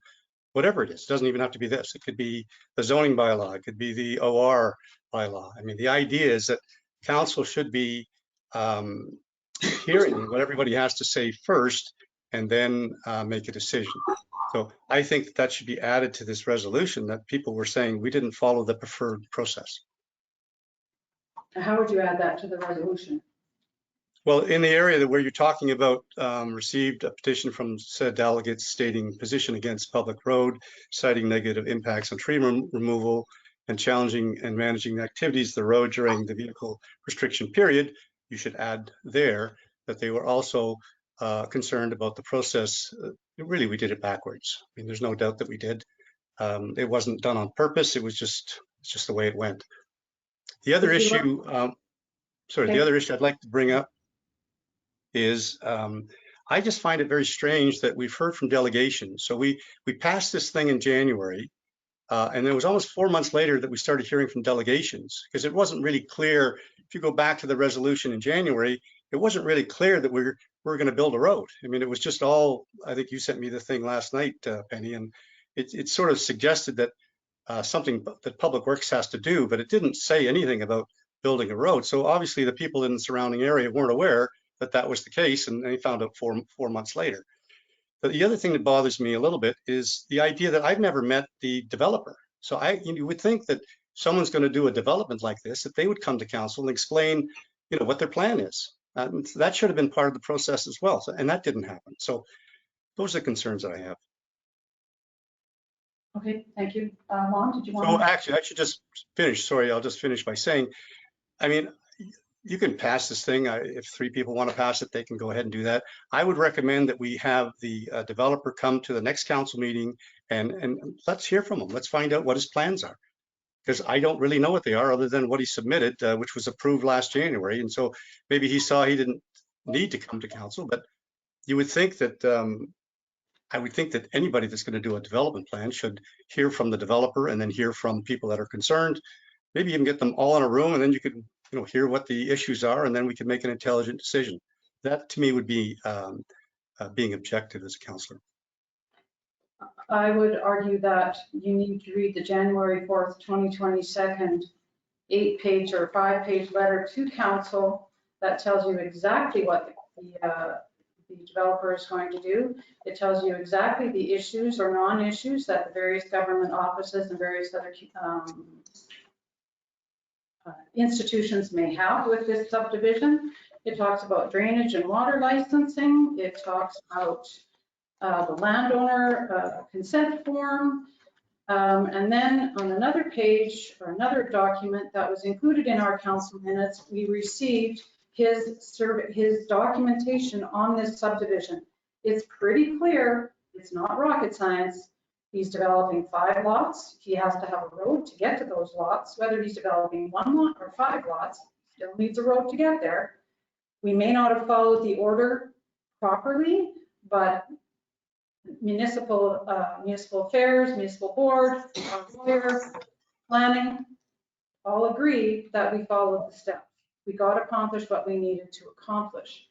whatever it is. It doesn't even have to be this. It could be the zoning bylaw. It could be the OR bylaw. I mean, the idea is that council should be hearing what everybody has to say first and then make a decision. So I think that should be added to this resolution, that people were saying we didn't follow the preferred process. How would you add that to the resolution? Well, in the area where you're talking about received a petition from said delegates stating position against public road, citing negative impacts on tree removal and challenging and managing the activities of the road during the vehicle restriction period, you should add there that they were also concerned about the process. Really, we did it backwards. I mean, there's no doubt that we did. It wasn't done on purpose. It was just the way it went. The other issue, the other issue I'd like to bring up is I just find it very strange that we've heard from delegations. So we passed this thing in January, and it was almost 4 months later that we started hearing from delegations, because it wasn't really clear. If you go back to the resolution in January, it wasn't really clear that we're going to build a road. I mean, it was just all, I think you sent me the thing last night, Penny, and it sort of suggested that something that Public Works has to do, but it didn't say anything about building a road. So obviously the people in the surrounding area weren't aware that that was the case, and they found out four months later. But the other thing that bothers me a little bit is the idea that I've never met the developer. So you would think that someone's going to do a development like this, that they would come to council and explain, what their plan is. That should have been part of the process as well, and that didn't happen. So those are the concerns that I have. Okay, thank you. Lon, did you want to? So actually, I should just finish. Sorry, I'll just finish by saying, I mean, you can pass this thing. If 3 people want to pass it, they can go ahead and do that. I would recommend that we have the developer come to the next council meeting and let's hear from him. Let's find out what his plans are, because I don't really know what they are other than what he submitted, which was approved last January. And so maybe he saw he didn't need to come to council, but you would think that I would think that anybody that's going to do a development plan should hear from the developer and then hear from people that are concerned. Maybe even get them all in a room, and then you could hear what the issues are, and then we can make an intelligent decision. That to me would be being objective as a councillor. I would argue that you need to read the January 4th, 2022 8-page or 5-page letter to council that tells you exactly what the developer is going to do. It tells you exactly the issues or non-issues that the various government offices and various other institutions may have with this subdivision. It talks about drainage and water licensing. It talks about the landowner consent form. And then on another page or another document that was included in our council minutes, we received his documentation on this subdivision. It's pretty clear, it's not rocket science. He's developing 5 lots. He has to have a road to get to those lots. Whether he's developing 1 lot or 5 lots, still needs a road to get there. We may not have followed the order properly, but municipal affairs, municipal board, our lawyer, planning, all agree that we followed the steps. We got accomplished what we needed to accomplish.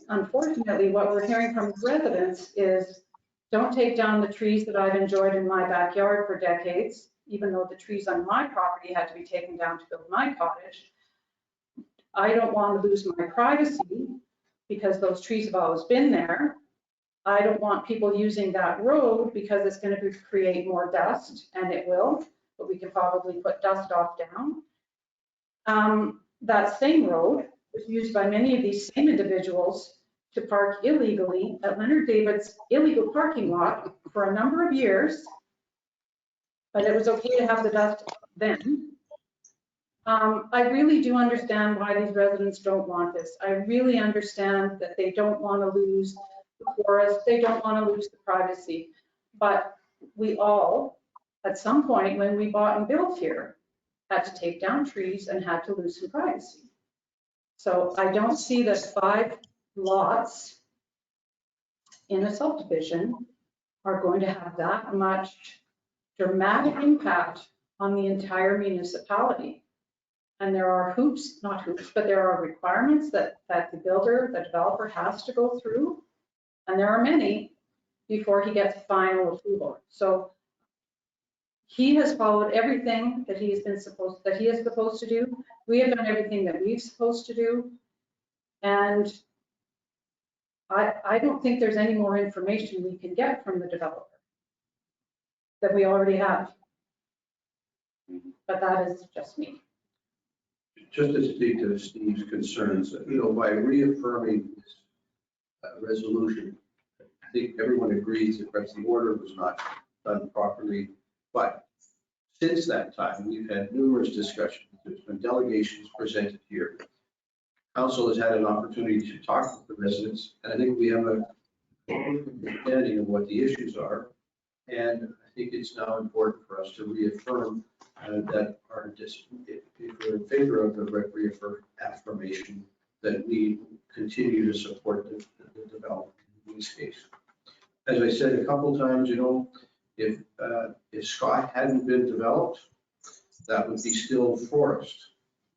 Unfortunately, what we're hearing from residents is, don't take down the trees that I've enjoyed in my backyard for decades, even though the trees on my property had to be taken down to build my cottage. I don't want to lose my privacy because those trees have always been there. I don't want people using that road because it's going to create more dust, and it will, but we can probably put dust off down. That same road was used by many of these same individuals to park illegally at Leonard David's illegal parking lot for a number of years, but it was okay to have the dust then. I really do understand why these residents don't want this. I really understand that they don't want to lose the forest, they don't want to lose the privacy, but we all, at some point when we bought and built here, had to take down trees and had to lose some privacy. So I don't see that 5 lots in a subdivision are going to have that much dramatic impact on the entire municipality. And there are not hoops, but there are requirements that the builder, the developer has to go through. And there are many before he gets final approval. So he has followed everything that he is supposed to do. We have done everything that we're supposed to do. And I don't think there's any more information we can get from the developer that we already have. But that is just me. Just to speak to Steve's concerns, by reaffirming this resolution, I think everyone agrees that perhaps the order was not done properly. But since that time, we've had numerous discussions. There's been delegations presented here. Council has had an opportunity to talk with the residents, and I think we have a understanding of what the issues are. And I think it's now important for us to reaffirm that if we're in favor of the reaffirmation, that we continue to support the development in this case. As I said a couple times, if Scott hadn't been developed, that would be still forest.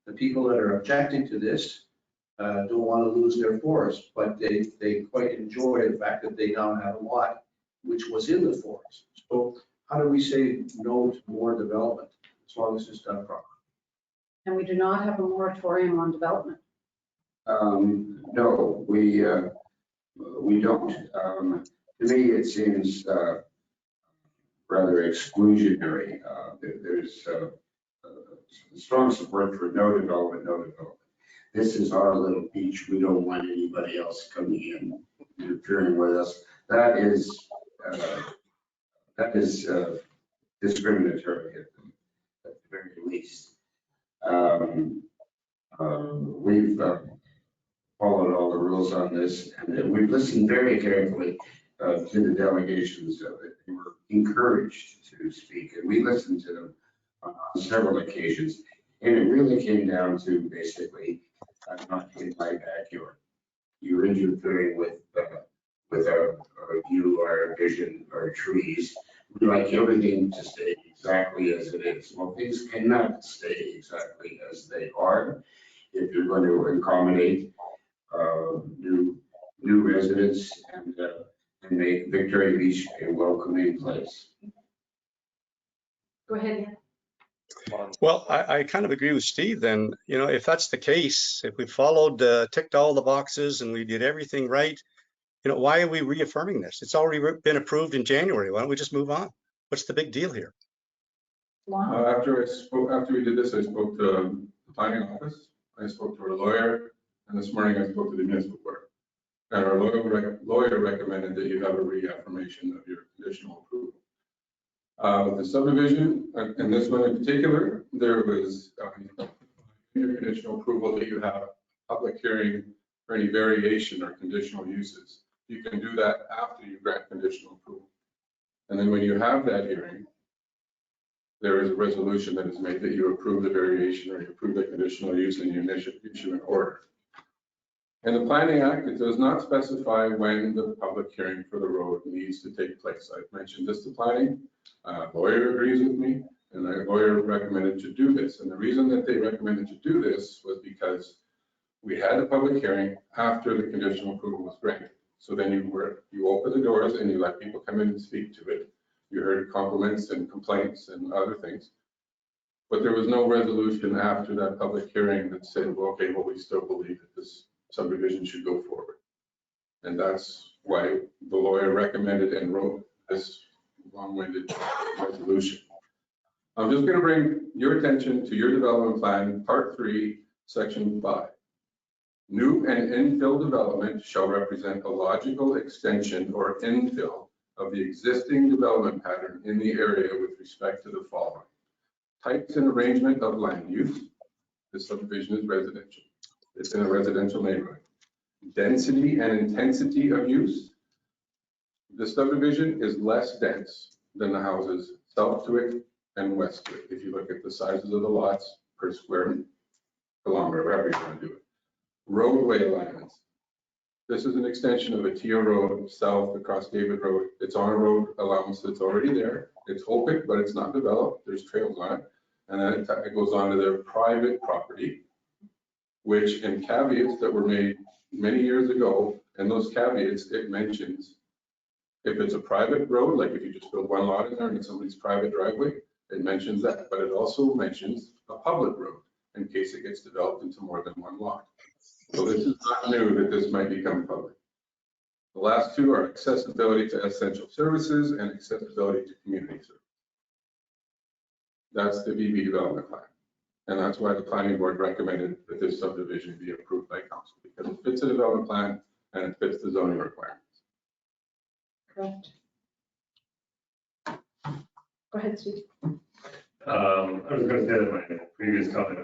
The people that are objecting to this don't want to lose their forest, but they quite enjoy the fact that they now have a lot which was in the forest. So how do we say no to more development as long as it's done properly? And we do not have a moratorium on development. No, we don't. To me, it seems rather exclusionary. There's strong support for no development, no development. This is our little beach. We don't want anybody else coming in, interfering with us. That is discriminatory at the very least. We've followed all the rules on this, and we've listened very carefully to the delegations. They were encouraged to speak, and we listened to them on several occasions. And it really came down to basically, not in my backyard. You're interfering with our view, our vision, our trees. We like everything to stay exactly as it is. Well, things cannot stay exactly as they are if you're going to accommodate new residents and make Victoria Beach a welcoming place. Go ahead, Ian. Well, I kind of agree with Steve then. If that's the case, if we followed, ticked all the boxes and we did everything right, why are we reaffirming this? It's already been approved in January. Why don't we just move on? What's the big deal here? After we did this, I spoke to the planning office, I spoke to our lawyer, and this morning I spoke to the municipal court. And our lawyer recommended that you have a reaffirmation of your conditional approval. The subdivision, and this one in particular, there was your conditional approval that you have public hearing for any variation or conditional uses. You can do that after you grant conditional approval. And then when you have that hearing, there is a resolution that is made that you approve the variation or you approve the conditional use and you issue an order. In the Planning Act, it does not specify when the public hearing for the road needs to take place. I've mentioned this to planning. Lawyer agrees with me, and the lawyer recommended to do this. And the reason that they recommended to do this was because we had a public hearing after the conditional approval was granted. So then you open the doors and you let people come in and speak to it. You heard compliments and complaints and other things. But there was no resolution after that public hearing that said, well, okay, well, we still believe that this subdivision should go forward. And that's why the lawyer recommended and wrote this long-winded resolution. I'm just going to bring your attention to your development plan, part 3, section 5. New and infill development shall represent a logical extension or infill of the existing development pattern in the area with respect to the following. Types and arrangement of land use. This subdivision is residential. It's in a residential neighborhood. Density and intensity of use. The subdivision is less dense than the houses south to it and west to it. If you look at the sizes of the lots per square kilometer, wherever you want to do it. Roadway alignments. This is an extension of a TIA road south across David Road. It's on a road allowance that's already there. It's open, but it's not developed. There's trails on it. And then it goes on to their private property, which in caveats that were made many years ago, and those caveats, it mentions if it's a private road, like if you just build one lot in there and it's somebody's private driveway, it mentions that, but it also mentions a public road in case it gets developed into more than one lot. So this is not new that this might become public. The last two are accessibility to essential services and accessibility to community services. That's the BB development plan. And that's why the planning board recommended that this subdivision be approved by council, because it fits the development plan and it fits the zoning requirements. Correct. Go ahead, Steve. I was going to say that my previous comment,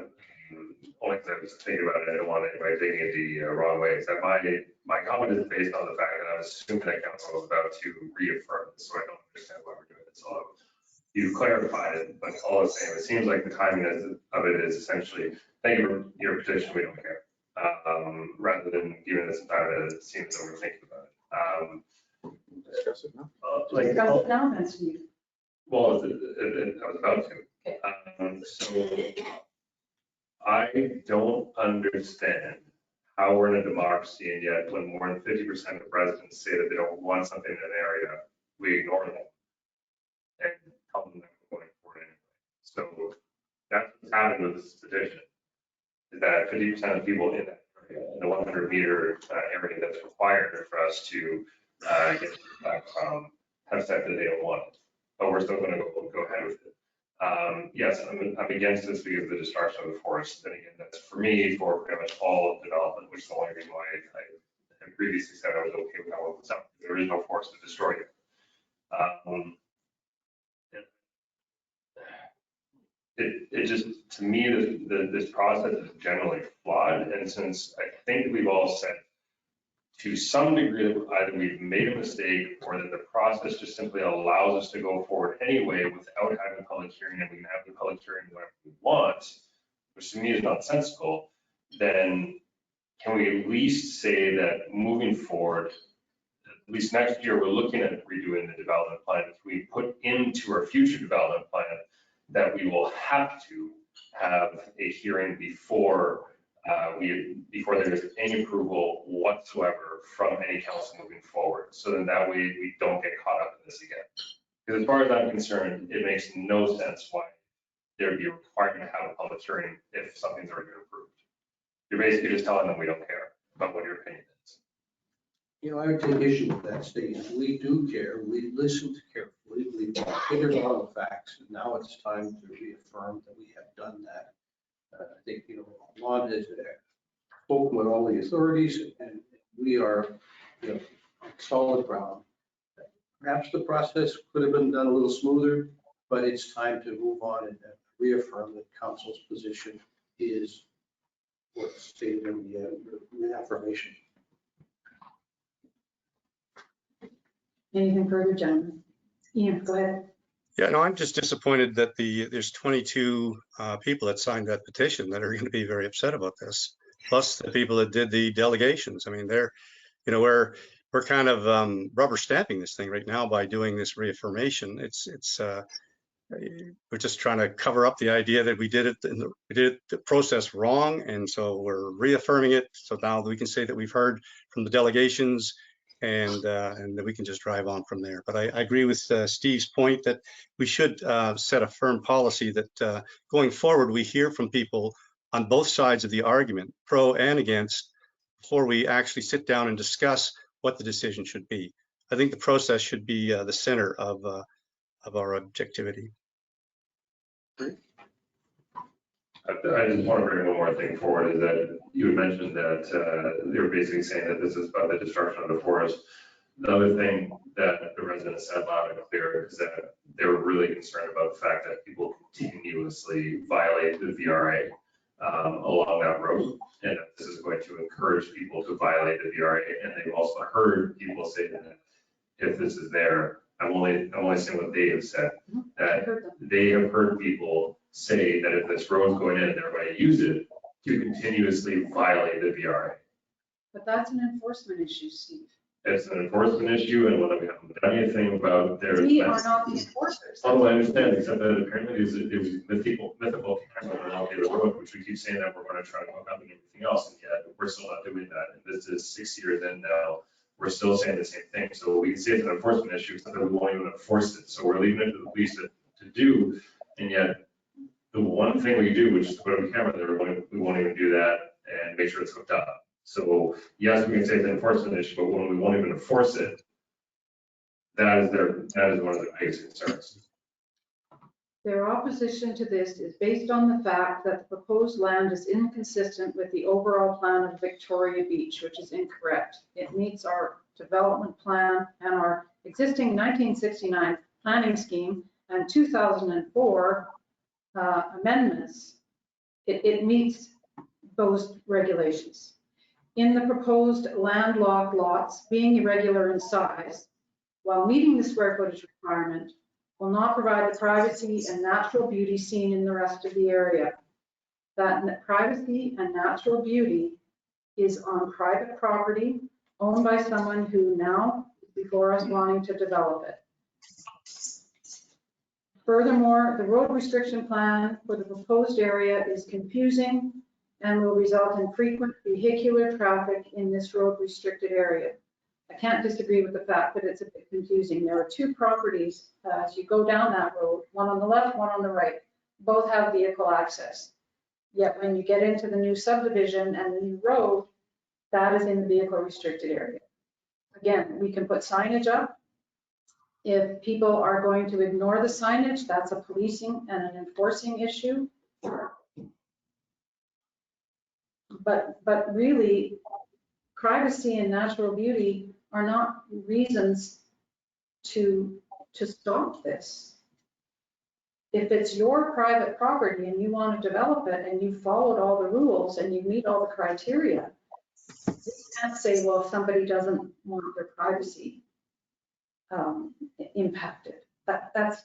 only because I was thinking about it, I don't want anybody taking it the wrong way, is that my comment is based on the fact that I was assuming that council was about to reaffirm this, so I don't understand why we're doing it. So you clarified it, but all the same, it seems like the timing of it is essentially, thank you for your petition, we don't care. Rather than giving this time, it seems that we're thinking about it. Discuss it now. Discuss it now, then, Steve. Well, I was about to. Okay. So I don't understand how we're in a democracy and yet when more than 50% of residents say that they don't want something in an area, we ignore them and tell them that we're going for it anyway. So that's what's happening with this petition, is that 50% of people in that area, in the 100-meter area that's required for us to get back from, have said that they don't want it, but we're still going to go ahead with it. Yes, I'm against this because of the destruction of the forest. And again, that's for me for pretty much all of development, which is the only reason why I had previously said I was okay with how it was up. There is no forest to destroy it. It just, to me, this process is generally flawed. And since I think we've all said to some degree that either we've made a mistake or that the process just simply allows us to go forward anyway without having a public hearing, and we can have the public hearing whenever we want, which to me is nonsensical, then can we at least say that moving forward, at least next year, we're looking at redoing the development plan. If we put into our future development plan that we will have to have a hearing before there's any approval whatsoever from any council moving forward. So then that way we don't get caught up in this again. Because as far as I'm concerned, it makes no sense why there'd be a requirement to have a public hearing if something's already been approved. You're basically just telling them we don't care about what your opinion is. You know, I would take issue with that statement. We do care. We listened carefully. We figured out the facts. And now it's time to reaffirm that we have done that. I think, you know, Lon has spoken with all the authorities and we are, you know, on solid ground. Perhaps the process could have been done a little smoother. but it's time to move on and reaffirm that council's position is what's stated in the affirmation. Anything further, gentlemen? Ian, go ahead. Yeah, no, I'm just disappointed that there's 22 people that signed that petition that are going to be very upset about this. Plus the people that did the delegations. I mean, we're kind of rubber stamping this thing right now by doing this reaffirmation. We're just trying to cover up the idea that we did the process wrong, and so we're reaffirming it. So now we can say that we've heard from the delegations, and that we can just drive on from there. But I agree with Steve's point that we should set a firm policy that going forward, we hear from people on both sides of the argument, pro and against, before we actually sit down and discuss what the decision should be. I think the process should be the center of our objectivity. I just want to bring one more thing forward, is that you had mentioned that they were basically saying that this is about the destruction of the forest. The other thing that the residents said loud and clear is that they were really concerned about the fact that people continuously violate the VRA along that road, and that this is going to encourage people to violate the VRA. And they've also heard people say that if this is there, I'm only saying what they have said, that they have heard people say that if this road's going in and they're going to use it, to continuously violate the VRA. But that's an enforcement issue, Steve. It's an enforcement issue, and when we haven't done anything about their. We are not the enforcers. Oh, I understand, except that apparently there's mythical cameras along the road, which we keep saying that we're going to try to hook up and everything else, and yet we're still not doing that. And this is 6 years in now. We're still saying the same thing. So we can say it's an enforcement issue, except that we won't even enforce it. So we're leaving it to the police to do, and yet the one thing we do, which is put up a camera there, we won't even do that and make sure it's hooked up. So yes, we can say it's an enforcement issue, but when we won't even enforce it, that is one of their biggest concerns. Their opposition to this is based on the fact that the proposed land is inconsistent with the overall plan of Victoria Beach, which is incorrect. It meets our development plan and our existing 1969 planning scheme and 2004 amendments. It meets those regulations. In the proposed landlocked lots, being irregular in size, while meeting the square footage requirement, will not provide the privacy and natural beauty seen in the rest of the area. That privacy and natural beauty is on private property owned by someone who now is before us wanting to develop it. Furthermore, the road restriction plan for the proposed area is confusing and will result in frequent vehicular traffic in this road restricted area. I can't disagree with the fact that it's a bit confusing. There are two properties as you go down that road, one on the left, one on the right. Both have vehicle access. Yet when you get into the new subdivision and the new road, that is in the vehicle restricted area. Again, we can put signage up. If people are going to ignore the signage, that's a policing and an enforcing issue. But really, privacy and natural beauty are not reasons to stop this. If it's your private property and you want to develop it and you followed all the rules and you meet all the criteria, you can't say, well, if somebody doesn't want their privacy impacted. That's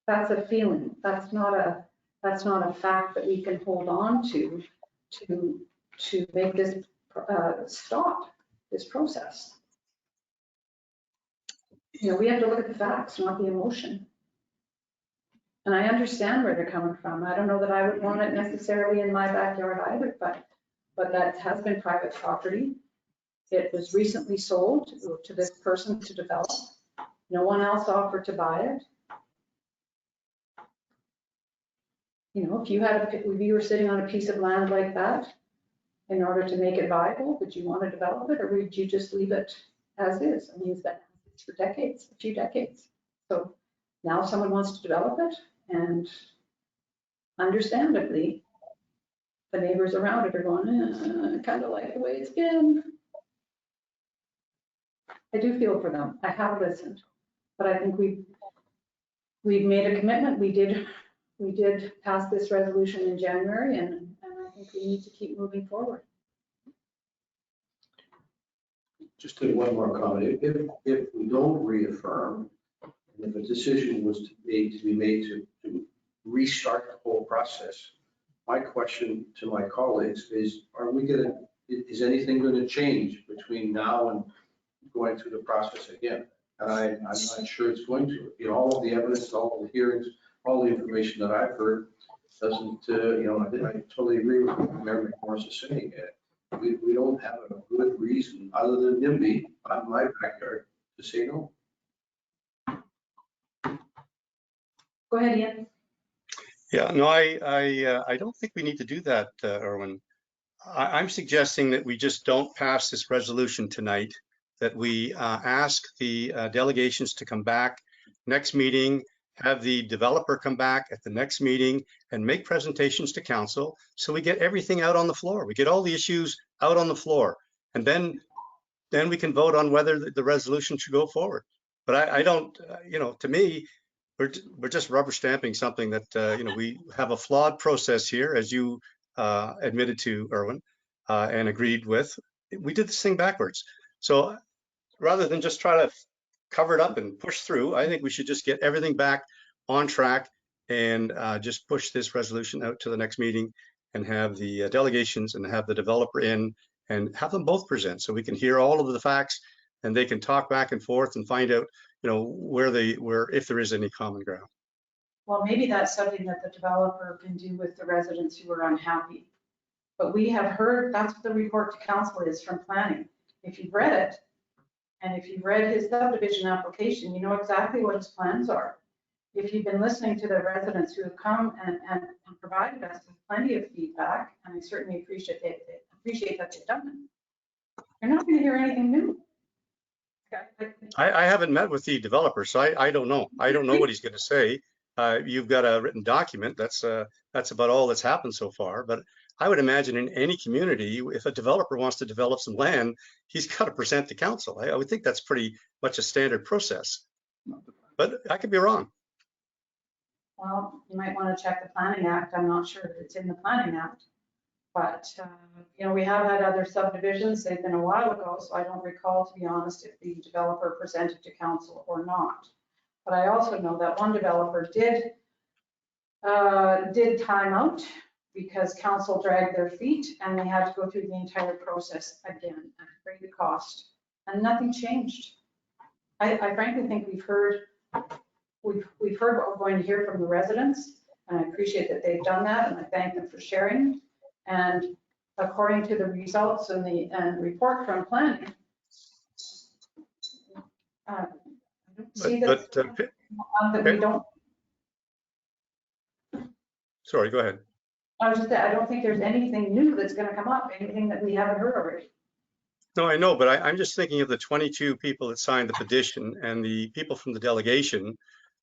a feeling. That's not a fact that we can hold on to make this stop this process. You know, we have to look at the facts, not the emotion. And I understand where they're coming from. I don't know that I would want it necessarily in my backyard either, but that has been private property. It was recently sold to this person to develop. No one else offered to buy it. You know, if you were sitting on a piece of land like that, in order to make it viable, would you want to develop it, or would you just leave it as is? I mean, it's been for decades, a few decades. So now someone wants to develop it, and understandably, the neighbors around it are going, kind of like the way it's been. I do feel for them. I have listened, but I think we we've made a commitment. We did pass this resolution in January, and I think we need to keep moving forward. Just one more comment. If we don't reaffirm, and if a decision was to be made to restart the whole process, my question to my colleagues is, is anything going to change between now and going through the process again? And I'm not sure it's going to. You know, all of the evidence, all of the hearings, all the information that I've heard doesn't, I totally agree with what Mayor McMorris is saying. We don't have a good reason other than NIMBY on my backyard to say no. Go ahead, Ian. Yeah, no, I don't think we need to do that, Erwin. I'm suggesting that we just don't pass this resolution tonight, that we ask the delegations to come back next meeting, have the developer come back at the next meeting and make presentations to council so we get everything out on the floor. We get all the issues out on the floor, and then we can vote on whether the resolution should go forward. But I don't, to me, we're just rubber stamping something that, we have a flawed process here, as you admitted to, Erwin, and agreed with. We did this thing backwards. So rather than just try to cover it up and push through, I think we should just get everything back on track and just push this resolution out to the next meeting and have the delegations and have the developer in and have them both present so we can hear all of the facts and they can talk back and forth and find out, where if there is any common ground. Well, maybe that's something that the developer can do with the residents who are unhappy. But we have heard, that's what the report to council is from planning. If you've read it, and if you've read his subdivision application, you know exactly what his plans are. If you've been listening to the residents who have come and provided us with plenty of feedback, and I certainly appreciate that they've done it, you're not going to hear anything new. I haven't met with the developer, so I don't know. I don't know what he's going to say. You've got a written document. That's about all that's happened so far. But I would imagine in any community, if a developer wants to develop some land, he's got to present to council. I would think that's pretty much a standard process. But I could be wrong. Well, you might want to check the Planning Act. I'm not sure that it's in the Planning Act. But, we have had other subdivisions. They've been a while ago, so I don't recall, to be honest, if the developer presented to council or not. But I also know that one developer did time out because council dragged their feet and they had to go through the entire process again at great cost, and nothing changed. I frankly think we've heard what we're going to hear from the residents, and I appreciate that they've done that, and I thank them for sharing. And according to the results and the report from planning, I don't see that, that we don't. Sorry, go ahead. I don't think there's anything new that's going to come up, anything that we haven't heard already. No, I know, but I'm just thinking of the 22 people that signed the petition and the people from the delegation.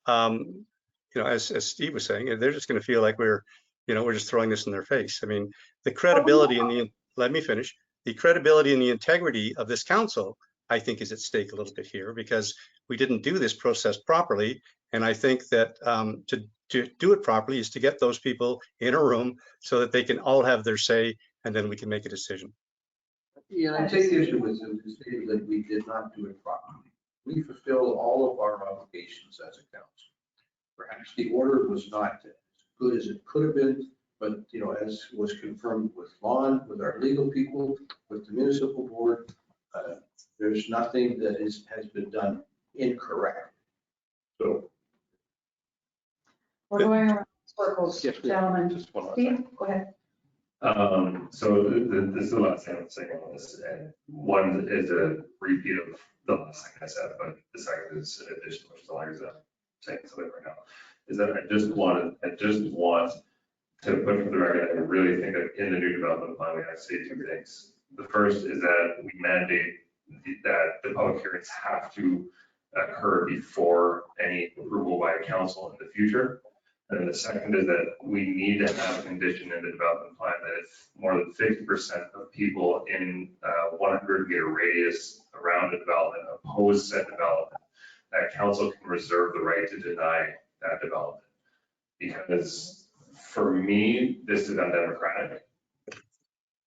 As Steve was saying, they're just going to feel like we're just throwing this in their face. I mean, the credibility and let me finish. The credibility and the integrity of this council, I think, is at stake a little bit here because we didn't do this process properly. And I think that to do it properly is to get those people in a room so that they can all have their say, and then we can make a decision. Yeah, I take issue with the statement that we did not do it properly. We fulfilled all of our obligations as a council. Perhaps the order was not as good as it could have been, but as was confirmed with Lon, with our legal people, with the municipal board, there's nothing that has been done incorrect. So we're going around circles, Yes, gentlemen. just one last Steve, go ahead. So this is the last thing I'm saying on this, and one is a repeat of the last thing I said, but the second is an addition, which is all I'm saying something right now, is that I just want to put for the record, I really think that in the new development plan, we have to say two things. The first is that we mandate that the public hearings have to occur before any approval by council in the future. And the second is that we need to have a condition in the development plan that if more than 50% of people in 100 meter radius around a development oppose said development, that council can reserve the right to deny that development. Because for me, this is undemocratic.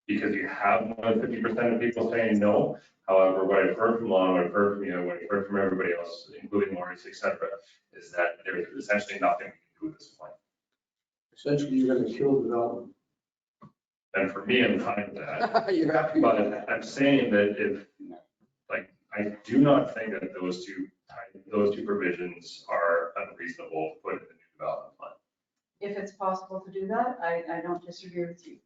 Because you have more than 50% of people saying no. However, what I've heard from Lon, what I've heard from you, what I've heard from everybody else, including Maurice, et cetera, is that there's essentially nothing we can do at this point. Essentially, you're going to kill development. And for me, I'm fine with that. You're happy with But that? I'm saying that if, like, I do not think that those two provisions are unreasonable to put in the new development plan. If it's possible to do that, I don't disagree with you.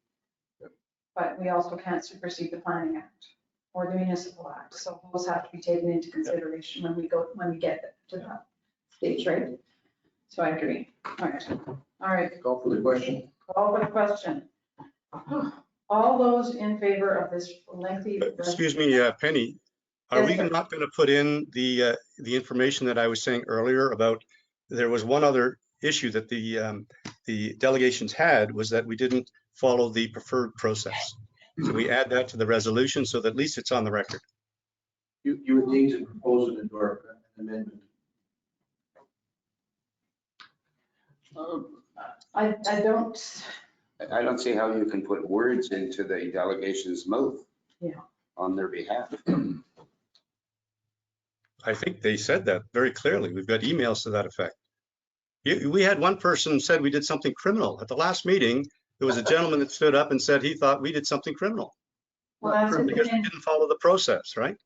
But we also can't supersede the Planning Act or the Municipal Act. So those have to be taken into consideration when we get to that stage, right? So I agree. All right. Call for the question. Call for the question. All those in favor of this lengthy. Excuse me, Penny, are we not going to put in the information that I was saying earlier about, there was one other issue that the delegations had, was that we didn't follow the preferred process. So we add that to the resolution so that at least it's on the record. You would need to propose an amendment. I don't see how you can put words into the delegation's mouth. Yeah. On their behalf. I think they said that very clearly. We've got emails to that effect. We had one person said we did something criminal. At the last meeting, there was a gentleman that stood up and said he thought we did something criminal. Well, that's his because we opinion. didn't follow the process, right?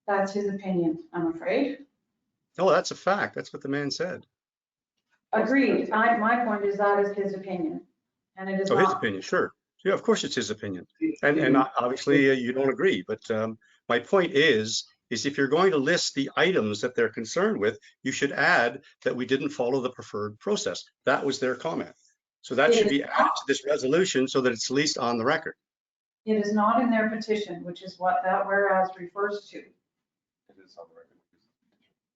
That's his opinion, I'm afraid. No, that's a fact. That's what the man said. Agreed. My point is that is his opinion. And it is Oh, his not. opinion, sure. Yeah, of course it's his opinion. And obviously you don't agree, but my point is if you're going to list the items that they're concerned with, you should add that we didn't follow the preferred process. That was their comment. So that should be added to this resolution so that it's at least on the record. It is not in their petition, which is what that whereas refers to. It is on the record.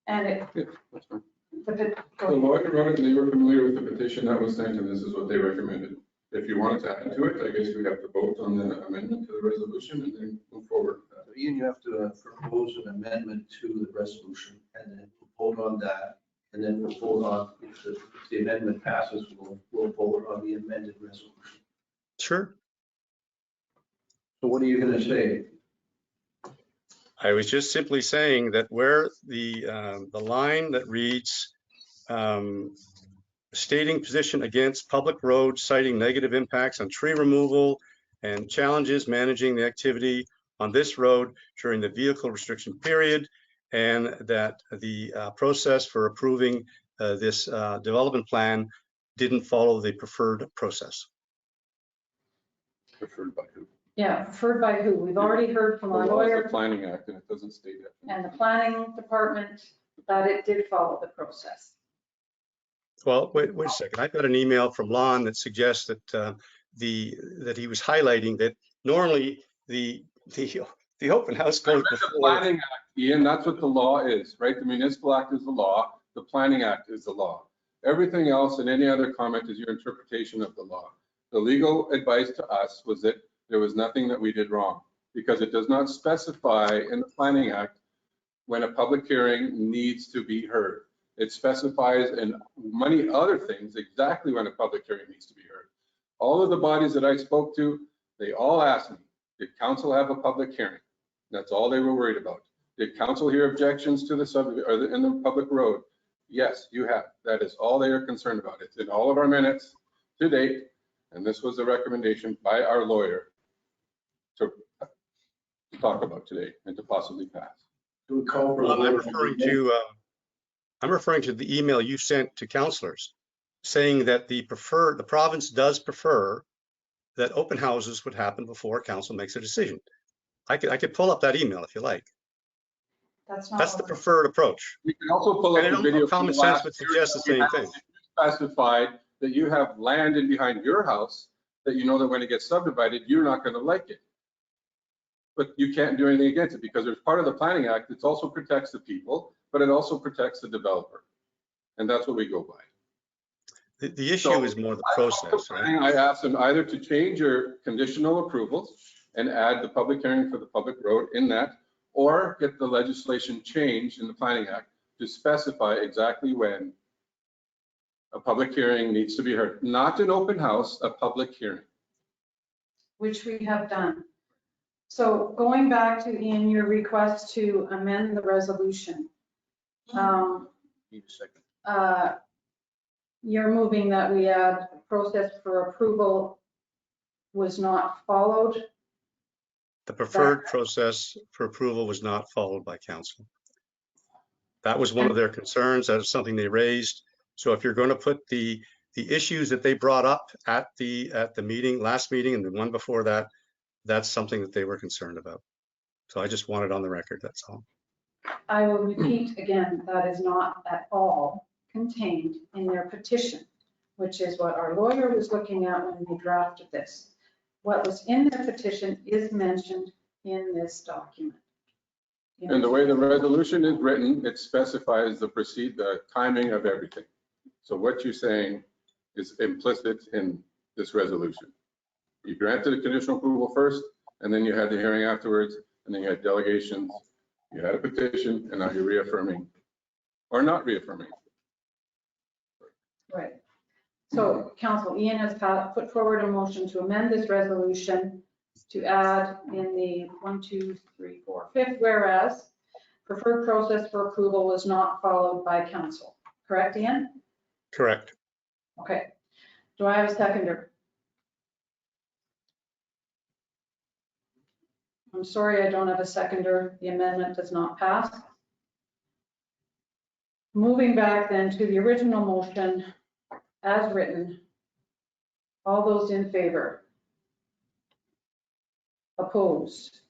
And it, Yeah, that's fine. the The lawyer wrote it and they were familiar with the petition that was sent and this is what they recommended. If you wanted to add to it, I guess we have to vote on the amendment to the resolution and then move forward. So Ian, you have to propose an amendment to the resolution and then vote on that. And then we'll vote on, if the amendment passes, we'll vote on the amended resolution. Sure. So what are you going to say? I was just simply saying that where the line that reads stating position against public roads, citing negative impacts on tree removal and challenges managing the activity on this road during the vehicle restriction period, and that the process for approving this development plan didn't follow the preferred process. Preferred by who? Yeah, preferred by who? We've already heard from The our law is lawyer the Planning Act and it doesn't state that. and the planning department that it did follow the process. Well, wait a second. I've got an email from Lon that suggests that that he was highlighting that normally the open house goes The before. Planning Act, Ian, that's what the law is, right? The Municipal Act is the law. The Planning Act is the law. Everything else and any other comment is your interpretation of the law. The legal advice to us was that there was nothing that we did wrong because it does not specify in the Planning Act when a public hearing needs to be heard. It specifies in many other things exactly when a public hearing needs to be heard. All of the bodies that I spoke to, they all asked me, did council have a public hearing? That's all they were worried about. Did council hear objections to the in the public road? Yes, you have. That is all they are concerned about. It's in all of our minutes to date, and this was the recommendation by our lawyer to talk about today and to possibly pass. Do we call for? I'm referring to the email you sent to councillors saying that the province does prefer that open houses would happen before council makes a decision. I could pull up that email if you like. That's the preferred approach. You can also pull up the video. Common sense would suggest the same thing. Specified that you have land in behind your house that you know that when it gets subdivided, you're not going to like it. But you can't do anything against it because there's part of the Planning Act that also protects the people, but it also protects the developer. And that's what we go by. The issue is more the process, right? I asked them either to change your conditional approvals and add the public hearing for the public road in that, or get the legislation changed in the Planning Act to specify exactly when a public hearing needs to be heard, not an open house, a public hearing. Which we have done. So going back to Ian, your request to amend the resolution. Need a second. You're moving that we add process for approval was not followed. The preferred process for approval was not followed by council. That was one of their concerns. That was something they raised. So if you're going to put the issues that they brought up at the meeting, last meeting, and the one before that, that's something that they were concerned about. So I just want it on the record, that's all. I will repeat again, that is not at all contained in their petition, which is what our lawyer was looking at when we drafted this. What was in their petition is mentioned in this document. And the way the resolution is written, it specifies the timing of everything. So what you're saying is implicit in this resolution. You granted a conditional approval first, and then you had the hearing afterwards, and then you had delegations, you had a petition, and now you're reaffirming or not reaffirming. Right. So Council, Ian has put forward a motion to amend this resolution to add in the 1, 2, 3, 4, 5th, whereas preferred process for approval was not followed by council. Correct, Ian? Correct. Okay. Do I have a seconder? I'm sorry, I don't have a seconder. The amendment does not pass. Moving back then to the original motion as written. All those in favor? Opposed?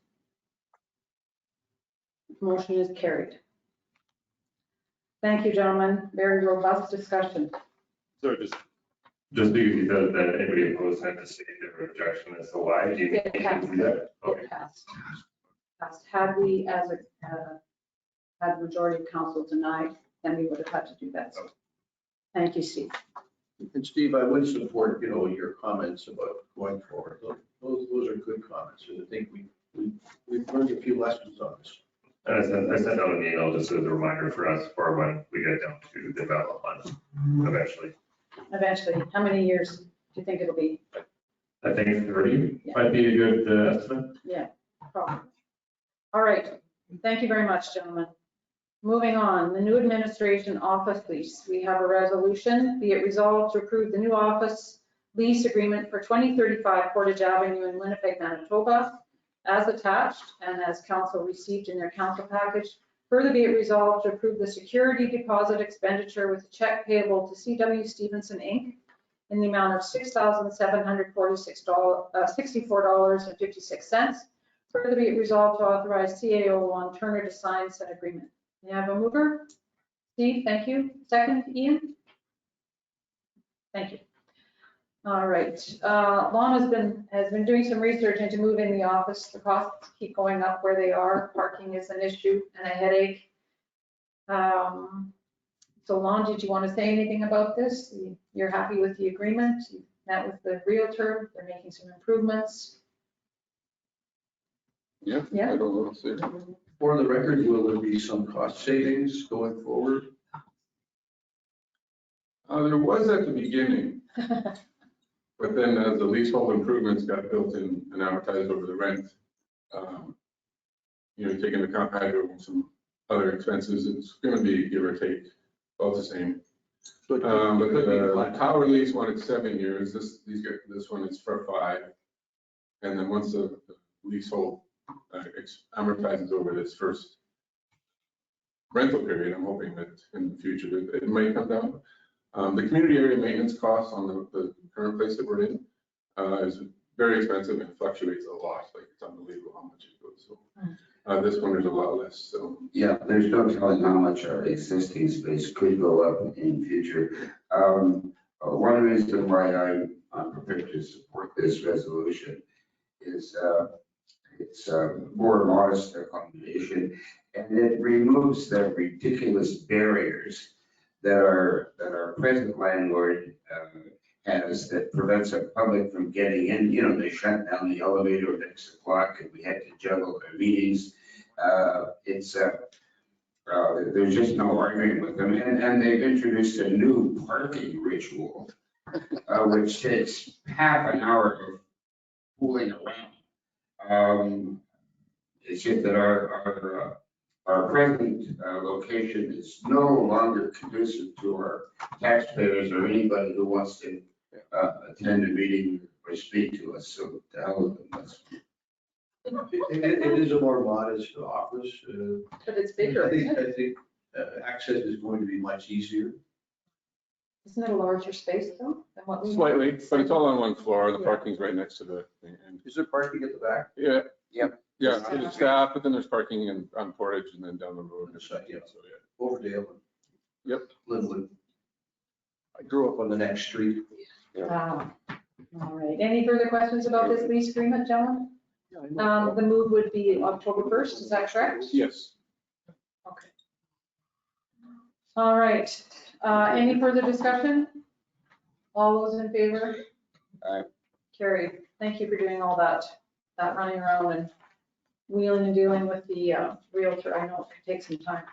Motion is carried. Thank you, gentlemen. Very robust discussion. So just because that anybody opposed had to state their objection as to why, do you It passed. do that? Okay. It passed. Had we, as had the majority of council denied, then we would have had to do that. So, thank you, Steve. And Steve, I would support, your comments about going forward. Those are good comments. And I think we've learned a few lessons on this. And I sent out an email just as a reminder for us for when we get down to development eventually. Eventually, how many years do you think it'll be? I think 30 might be a good estimate. Yeah, probably. All right. Thank you very much, gentlemen. Moving on, the new administration office lease. We have a resolution, be it resolved to approve the new office lease agreement for 2035 Portage Avenue in Winnipeg, Manitoba, as attached and as council received in their council package. Further be it resolved to approve the security deposit expenditure with a check payable to CW Stevenson Inc. in the amount of $6,764.56. Further be it resolved to authorize CAO1 Turner to sign said agreement. May I have a mover? Steve, thank you. Second, Ian? Thank you. All right. Lon has been doing some research into moving the office. The costs keep going up where they are. Parking is an issue and a headache. So Lon, did you want to say anything about this? You're happy with the agreement? You met with the realtor. They're making some improvements. Yeah. Yeah. I don't know. See. For the record, will there be some cost savings going forward? There was at the beginning, but then as the leasehold improvements got built in and advertised over the rent, taking into account hydro and some other expenses, it's going to be give or take about the same. So But the tower lease wanted 7 years. This one is for 5. And then once the leasehold amortizes over this first rental period, I'm hoping that in the future it might come down. The community area maintenance costs on the current place that we're in is very expensive and fluctuates a lot. Like it's unbelievable how much it goes. So this one there's a lot less. So Yeah, there's no telling how much our existing space could go up in future. One reason why I'm prepared to support this resolution is it's more modest accommodation, and it removes the ridiculous barriers that our present landlord has that prevents the public from getting in. They shut down the elevator at 6 o'clock and we had to juggle our meetings. There's just no arguing with them. And they've introduced a new parking ritual, which takes half an hour of fooling around. It's just that our present location is no longer conducive to our taxpayers or anybody who wants to attend a meeting or speak to us. So the hell with them. It is a more modest office. But it's bigger, isn't it? I think access is going to be much easier. Isn't it a larger space though than what we? Slightly, but it's all on one floor. The parking's right next to the thing. And Is there parking at the back? yeah. Yep. Yeah, there's staff, but then there's parking on Portage and then down the road. On the side, yeah. So, yeah. Overdale. Yep. Linwood. I grew up on the next street. All right. Any further questions about this lease agreement, gentlemen? The move would be October 1st, is that correct? Yes. Okay. All right. Any further discussion? All those in favor? Aye. Carried. Thank you for doing all that running around and wheeling and dealing with the realtor. I know it could take some time.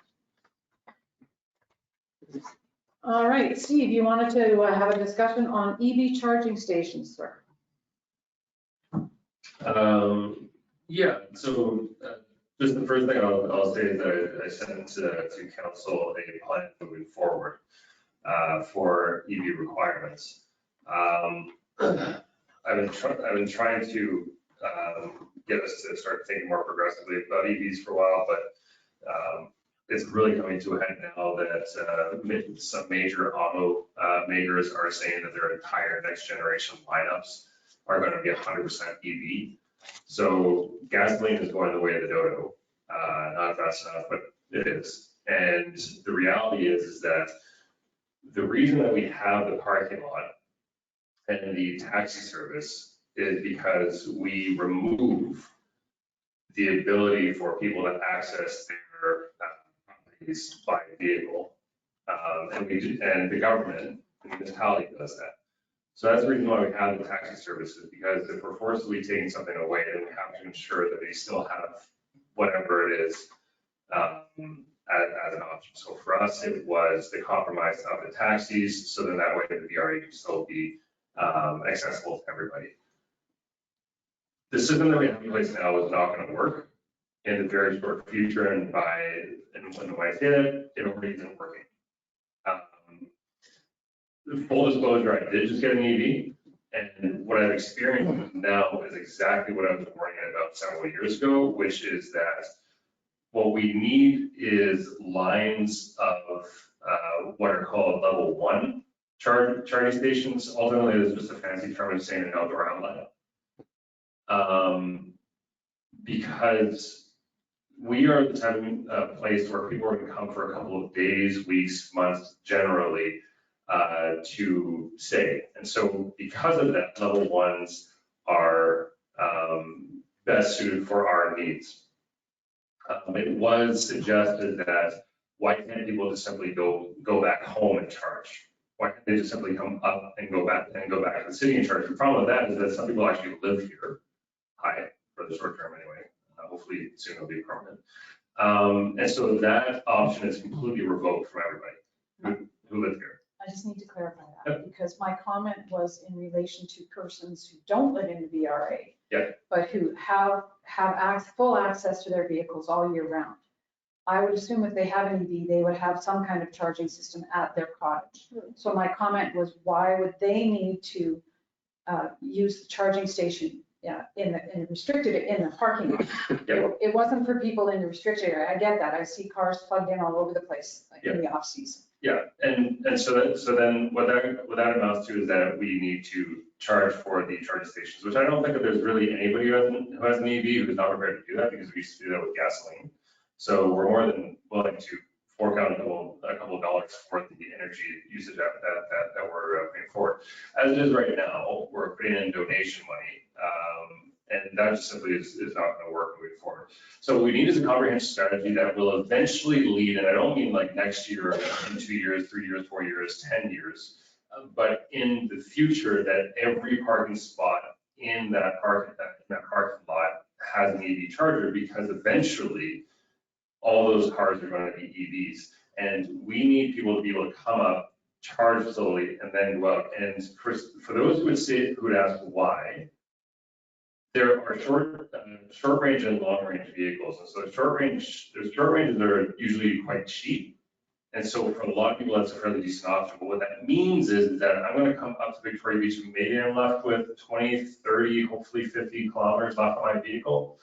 All right, Steve, you wanted to have a discussion on EV charging stations, sir. Yeah, so just the first thing I'll say is that I sent to council a plan moving forward for EV requirements. I've been trying to get us to start thinking more progressively about EVs for a while, but it's really coming to a head now that some major auto makers are saying that their entire next generation lineups are going to be 100% EV. So gasoline is going the way of the dodo. Not fast enough, but it is. And the reality is that the reason that we have the parking lot and the taxi service is because we remove the ability for people to access their properties by vehicle. And the government, the municipality does that. So that's the reason why we have the taxi services, because if we're forcibly taking something away, then we have to ensure that they still have whatever it is as an option. So for us, it was the compromise of the taxis, so then that way the VRA can still be accessible to everybody. The system that we have in place now is not going to work in the very short future, and when I say that, it already isn't working. Full disclosure, I did just get an EV, and what I've experienced now is exactly what I was warning about several years ago, which is that what we need is lines of what are called level 1 charging stations. Ultimately, it's just a fancy term of saying an outdoor outlet. Because we are the type of place where people are going to come for a couple of days, weeks, months, generally, to stay. And so because of that, level 1s are best suited for our needs. It was suggested that why can't people just simply go back home and charge? Why can't they just simply come up and go back to the city and charge? The problem with that is that some people actually live here, for the short term anyway. Hopefully soon it'll be permanent. And so that option is completely revoked from everybody who live here. I just need to clarify that because my comment was in relation to persons who don't live in the VRA, but who have full access to their vehicles all year round. I would assume if they have an EV, they would have some kind of charging system at their cottage. So my comment was, why would they need to use the charging station in restricted in the parking lot? It wasn't for people in the restricted area. I get that. I see cars plugged in all over the place in the off season. Yeah, and so then what that amounts to is that we need to charge for the charging stations, which I don't think that there's really anybody who has an EV who's not prepared to do that, because we used to do that with gasoline. So we're more than willing to fork out a couple of dollars for the energy usage that we're paying for. As it is right now, we're putting in donation money, and that just simply is not going to work moving forward. So what we need is a comprehensive strategy that will eventually lead, and I don't mean like next year, in 2 years, 3 years, 4 years, 10 years, but in the future, that every parking spot in that parking lot has an EV charger, because eventually all those cars are going to be EVs. And we need people to be able to come up, charge slowly, and then go out. And for those who would ask why, there are short range and long range vehicles. And so there's short ranges that are usually quite cheap. And so for a lot of people, that's a fairly decent option. But what that means is that I'm going to come up to Victoria Beach and maybe I'm left with 20, 30, hopefully 50 kilometers left on my vehicle.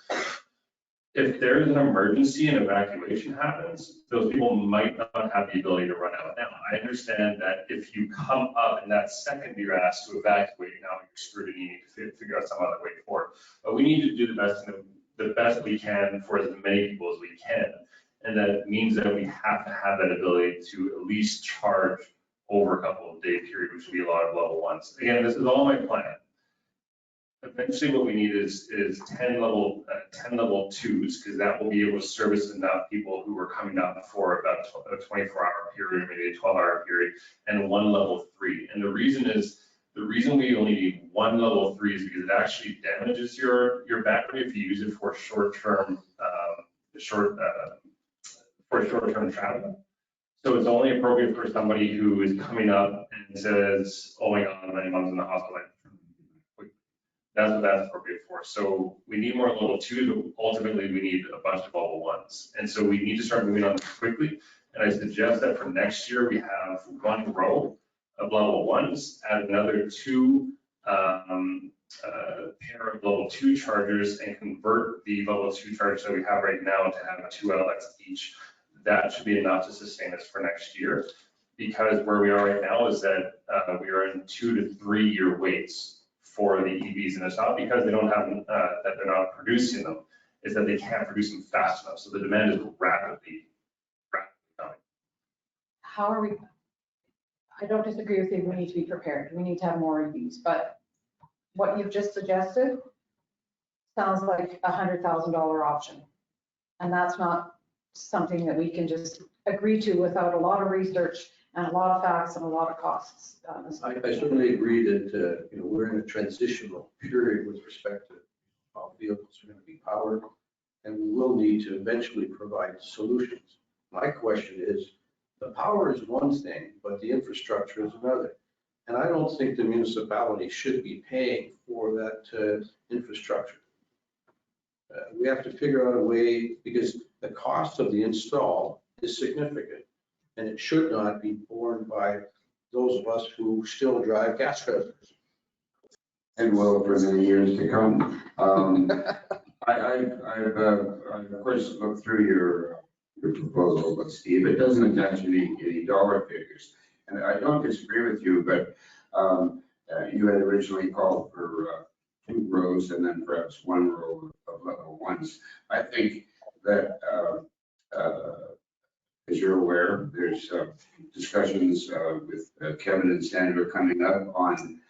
If there is an emergency and evacuation happens, those people might not have the ability to run out. Now, I understand that if you come up in that second you're asked to evacuate, now you're screwed and you need to figure out some other way forward. But we need to do the best we can for as many people as we can. And that means that we have to have that ability to at least charge over a couple of day period, which would be a lot of level ones. Again, this is all my plan. Eventually what we need is 10 level 2s, because that will be able to service enough people who are coming down for about a 24-hour period, maybe a 12-hour period, and 1 level 3. And the reason we only need 1 level 3 is because it actually damages your battery if you use it for short-term travel. So it's only appropriate for somebody who is coming up and says, oh my God, my mom's in the hospital. That's what that's appropriate for. So we need more level 2s, but ultimately we need a bunch of level 1s. And so we need to start moving on this quickly. And I suggest that for next year, we have 1 row of level 1s, add another 2 pair of level 2 chargers, and convert the level 2 chargers that we have right now to have 2 outlets each. That should be enough to sustain us for next year, because where we are right now is that we are in 2 to 3 year waits for the EVs, and it's not because they don't have that they're not producing them, it's that they can't produce them fast enough. So the demand is rapidly coming. How are we, I don't disagree with you, we need to be prepared. We need to have more EVs, but what you've just suggested sounds like a $100,000 option. And that's not something that we can just agree to without a lot of research and a lot of facts and a lot of costs. I certainly agree that we're in a transitional period with respect to how vehicles are going to be powered, and we will need to eventually provide solutions. My question is, the power is one thing, but the infrastructure is another. And I don't think the municipality should be paying for that infrastructure. We have to figure out a way, because the cost of the install is significant, and it should not be borne by those of us who still drive gas guzzlers. And will for many years to come. I've of course looked through your proposal, but Steve, it doesn't attach any dollar figures. And I don't disagree with you, but you had originally called for 2 rows and then perhaps 1 row of level 1s. I think that, as you're aware, there's discussions with Kevin and Sandra coming up on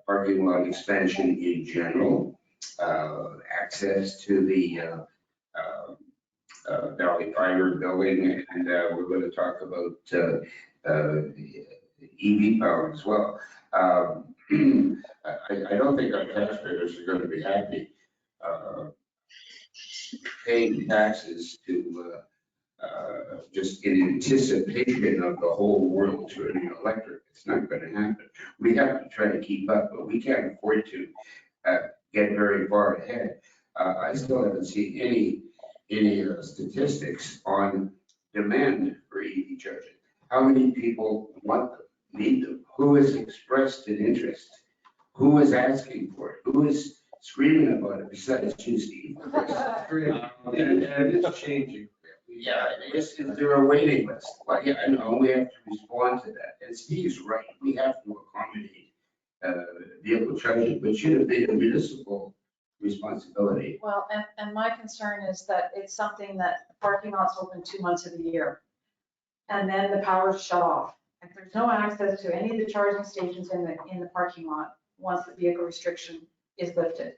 parking lot expansion in general, access to the Valley Fiber building, and we're going to talk about EV power as well. I don't think our taxpayers are going to be happy paying taxes to just in anticipation of the whole world turning electric. It's not going to happen. We have to try to keep up, but we can't afford to get very far ahead. I still haven't seen any statistics on demand for EV charging. How many people want them, need them? Who has expressed an interest? Who is asking for it? Who is screaming about it besides you, Steve? And it's changing. Yeah, is there a waiting list? Well, yeah, I know, we have to respond to that. And Steve's right, we have to accommodate vehicle charging, but should it be a municipal responsibility? Well, and my concern is that it's something that the parking lot's open 2 months of the year. And then the power's shut off. If there's no access to any of the charging stations in the parking lot once the vehicle restriction is lifted.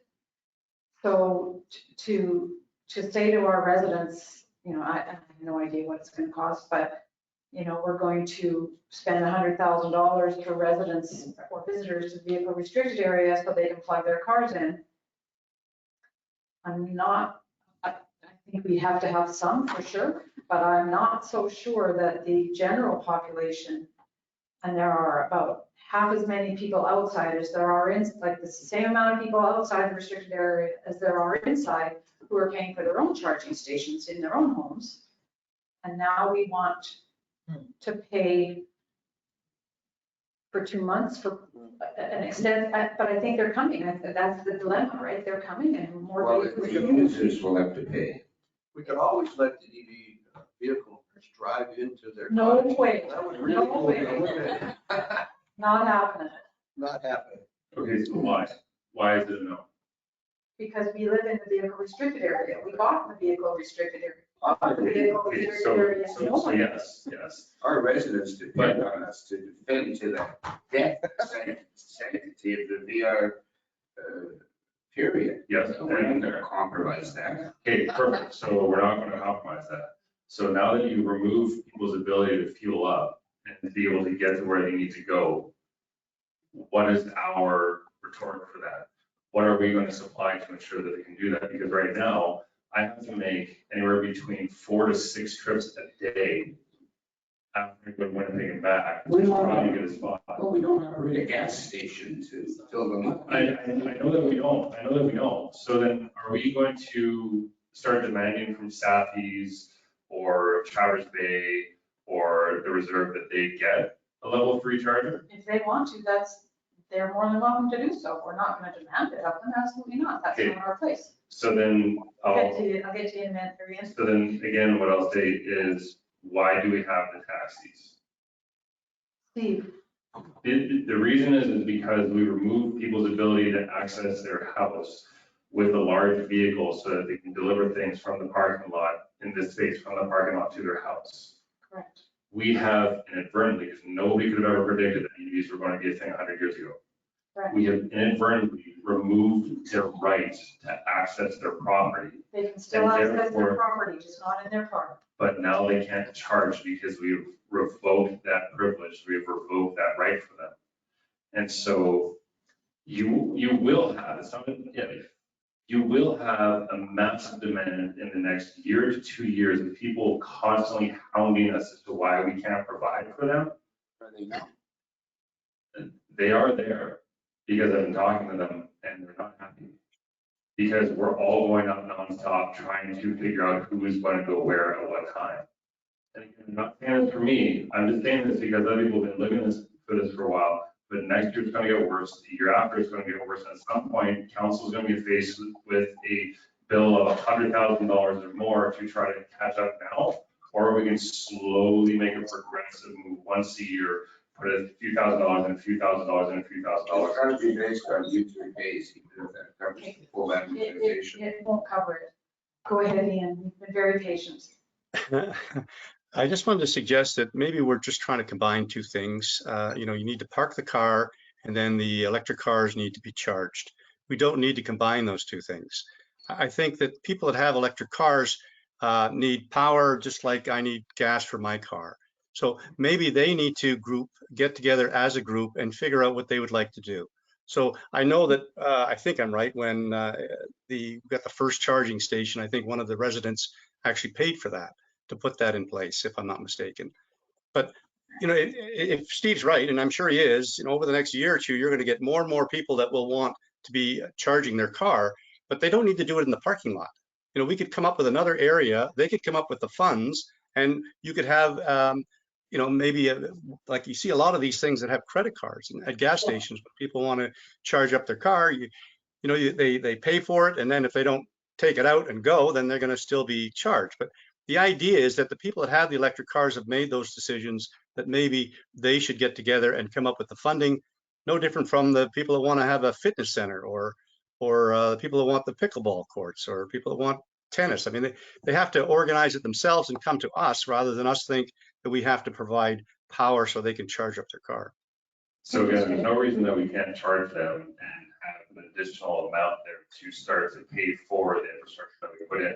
So to say to our residents, I have no idea what it's going to cost, but we're going to spend $100,000 for residents or visitors to vehicle restricted areas so they can plug their cars in. I I think we have to have some for sure, but I'm not so sure that the general population, and there are about half as many people outside as there are in, like the same amount of people outside the restricted area as there are inside, who are paying for their own charging stations in their own homes. And now we want to pay for 2 months for an extent, but I think they're coming. That's the dilemma, right? They're coming and more. Well, vehicles the are moving. users will have to pay. We could always let the EV vehicle owners drive into their. No cottage. way. That would really No go way. away. Not happening, Not happening. Okay, so why? Why is it a no? because we live in the vehicle restricted area. We bought the vehicle restricted area. Okay, so yes, yes. Our residents depend on us to defend to the death sanctity of the VR period. Yes. We're not going to compromise that. Okay, perfect. So we're not going to compromise that. So now that you remove people's ability to fuel up and to be able to get to where they need to go, what is our retort for that? What are we going to supply to ensure that they can do that? Because right now, I have to make anywhere between 4 to 6 trips a day after going to Winnipeg and back. We don't Trying have- to get a spot. Well, we don't have a really gas station to fill them up. I know that we don't. I know that we don't. So then are we going to start demanding from Sathys or Traverse Bay or the reserve that they get a level 3 charger? If they want to, they're more than welcome to do so. We're not going to demand it of them, absolutely not. That's Okay. not our place. So then I'll get to you in a minute. so then again, what I'll say is, why do we have the taxis? Steve, The reason is because we remove people's ability to access their house with a large vehicle so that they can deliver things from the parking lot, in this case, from the parking lot to their house. correct. We have inadvertently, because nobody could have ever predicted that EVs were going to be a thing 100 years ago. Correct. We have inadvertently removed their right to access their property, They can still And access therefore- their property, just not in their car. but now they can't charge because we've revoked that privilege, we've revoked that right for them. And so you will have, it's not an if, you will have a massive demand in the next year to 2 years of people constantly hounding us as to why we can't provide for them. Are they now? They are there because I've been talking to them and they're not happy. Because we're all going up nonstop trying to figure out who is going to go where at what time. And again, I'm not saying this for me, I'm just saying this because other people have been living for this for a while. But next year it's going to get worse, the year after it's going to get worse. At some point, council is going to be faced with a bill of $100,000 or more to try to catch up now. Or we can slowly make a progressive move once a year, put a few $1,000s and a few $1,000s and a few It's $1,000s. got to be based on user base, even if that covers the full amortization. It won't cover it. Go ahead, Ian. You've been very patient. I just wanted to suggest that maybe we're just trying to combine two things. You need to park the car and then the electric cars need to be charged. We don't need to combine those two things. I think that people that have electric cars need power just like I need gas for my car. So maybe they need to get together as a group and figure out what they would like to do. So I know that, I think I'm right, when we got the first charging station, I think one of the residents actually paid for that, to put that in place, if I'm not mistaken. But, if Steve's right, and I'm sure he is, over the next year or two, you're going to get more and more people that will want to be charging their car, but they don't need to do it in the parking lot. We could come up with another area, they could come up with the funds, and you could have, maybe like you see a lot of these things that have credit cards at gas stations, but people want to charge up their car, they pay for it, and then if they don't take it out and go, then they're going to still be charged. But the idea is that the people that have the electric cars have made those decisions, that maybe they should get together and come up with the funding, no different from the people that want to have a fitness center or the people that want the pickleball courts or people that want tennis. I mean, they have to organize it themselves and come to us rather than us think that we have to provide power so they can charge up their car. So again, there's no reason that we can't charge them and have an additional amount there to start to pay for the infrastructure that we put in.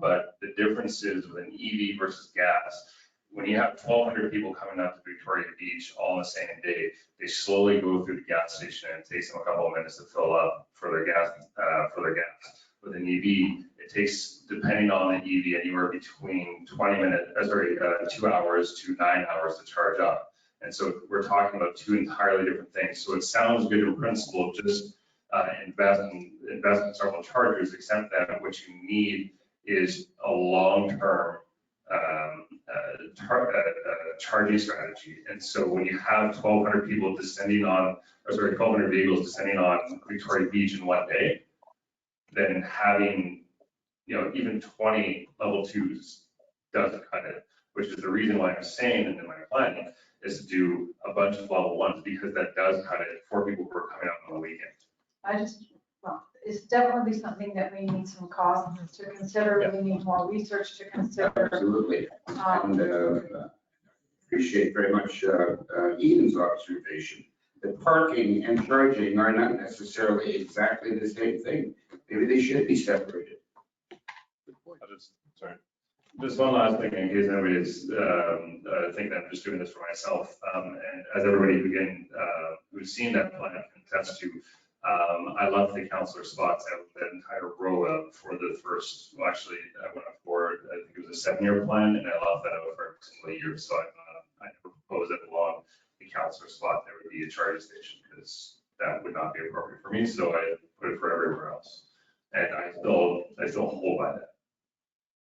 But the difference is with an EV versus gas, when you have 1,200 people coming up to Victoria Beach all on the same day, they slowly go through the gas station and it takes them a couple of minutes to fill up for their gas. With an EV, it it takes, depending on the EV, anywhere between 2 hours to 9 hours to charge up. And so we're talking about two entirely different things. So it sounds good in principle, just invest in several chargers, except that what you need is a long-term charging strategy. And so when you have 1,200 people descending on, 1,200 vehicles descending on Victoria Beach in one day, then having, even 20 level 2s doesn't cut it, which is the reason why I'm saying in my planning is to do a bunch of level 1s, because that does cut it for people who are coming out on the weekend. It's definitely something that we need some costs to consider. We need more research to consider. Absolutely. And appreciate very much Ian's observation. The parking and charging are not necessarily exactly the same thing. Maybe they should be separated. Just one last thing, in case anybody's thinking I'm just doing this for myself. And as everybody who's seen that plan can attest to, I left the counselor spots out that entire row out for the first, well, actually, I went up for, I think it was a 7-year plan, and I left that out for every single year. So I never proposed that along the counselor spot there would be a charging station, because that would not be appropriate for me. So I put it for everywhere else. And I still hold by that.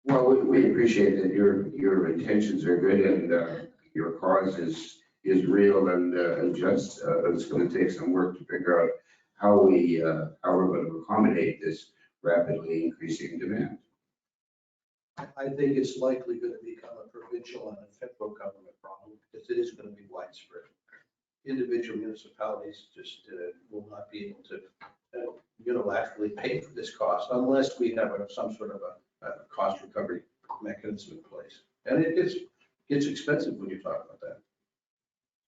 Well, we appreciate that your intentions are good and your cause is real and just. It's going to take some work to figure out how we're going to accommodate this rapidly increasing demand. I think it's likely going to become a provincial and a federal government problem, because it is going to be widespread. Individual municipalities just will not be able to unilaterally pay for this cost unless we have some sort of a cost recovery mechanism in place. And it gets expensive when you talk about that.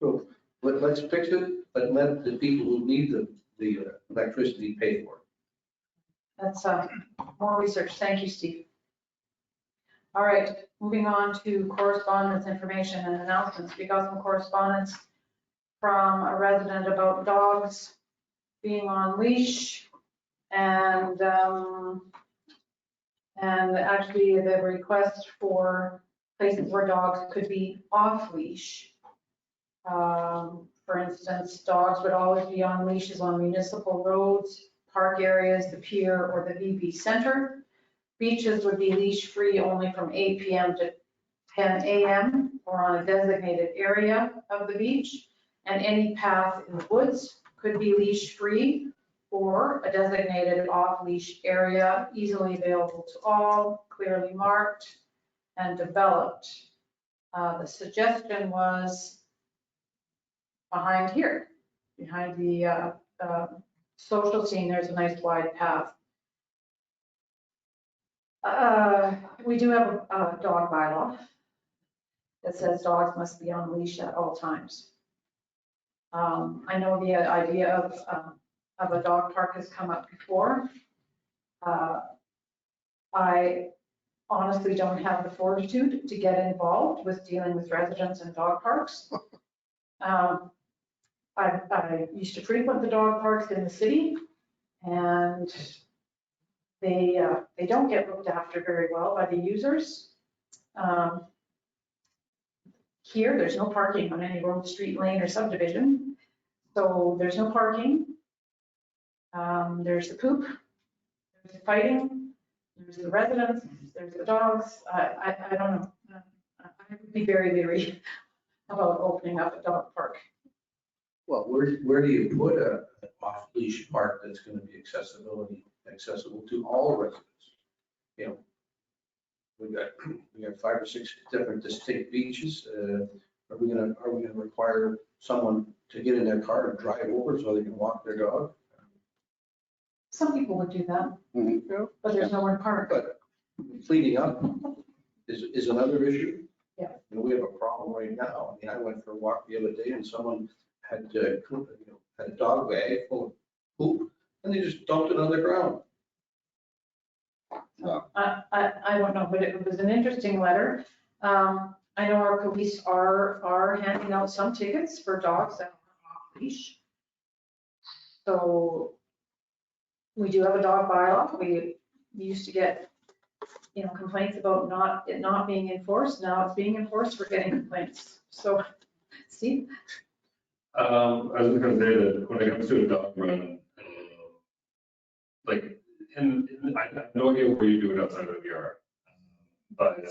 So let's fix it, but let the people who need the electricity pay for it. That's more research. Thank you, Steve. All right, moving on to correspondence, information, and announcements. We got some correspondence from a resident about dogs being on leash, and actually the request for places where dogs could be off leash. For instance, dogs would always be on leashes on municipal roads, park areas, the pier, or the VB Center. Beaches would be leash-free only from 8 p.m. to 10 a.m. or on a designated area of the beach. And any path in the woods could be leash-free or a designated off-leash area, easily available to all, clearly marked and developed. The suggestion was behind here, behind the social scene, there's a nice wide path. We do have a dog bylaw that says dogs must be on leash at all times. I know the idea of a dog park has come up before. I honestly don't have the fortitude to get involved with dealing with residents and dog parks. I used to frequent the dog parks in the city, and they don't get looked after very well by the users. Here, there's no parking on any road, street, lane, or subdivision. So there's no parking. There's the poop, there's the fighting, there's the residents, there's the dogs. I don't know. I would be very leery about opening up a dog park. Well, where do you put an off-leash park that's going to be accessible to all residents? You know, we got 5 or 6 different distinct beaches. Are we going to require someone to get in their car and drive over so they can walk their dog? Some people would do that, but there's nowhere to park. But cleaning up is another issue. Yeah. And we have a problem right now. I mean, I went for a walk the other day and someone had had a dog bag full of poop and they just dumped it on the ground. I don't know, but it was an interesting letter. I know our police are handing out some tickets for dogs that are off leash. So we do have a dog bylaw. We used to get complaints about it not being enforced. Now it's being enforced, we're getting complaints. So, Steve? I was going to say that when it comes to a dog run, like, I have no idea where you do it outside of the yard. But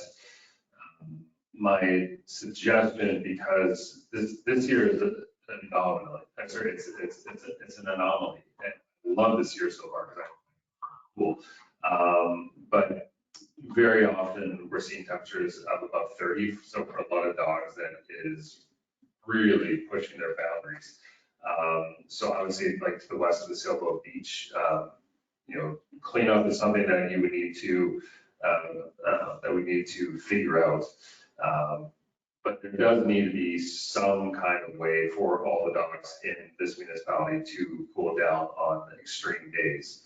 my suggestion, because this year is an anomaly, I'm sorry, it's an anomaly. And I love this year so far because I'm cool. But very often we're seeing temperatures of above 30. So for a lot of dogs, that is really pushing their boundaries. So I would say like to the west of the Sailboat Beach, cleanup is something that you would need to, that we need to figure out. But there does need to be some kind of way for all the dogs in this municipality to cool down on extreme days.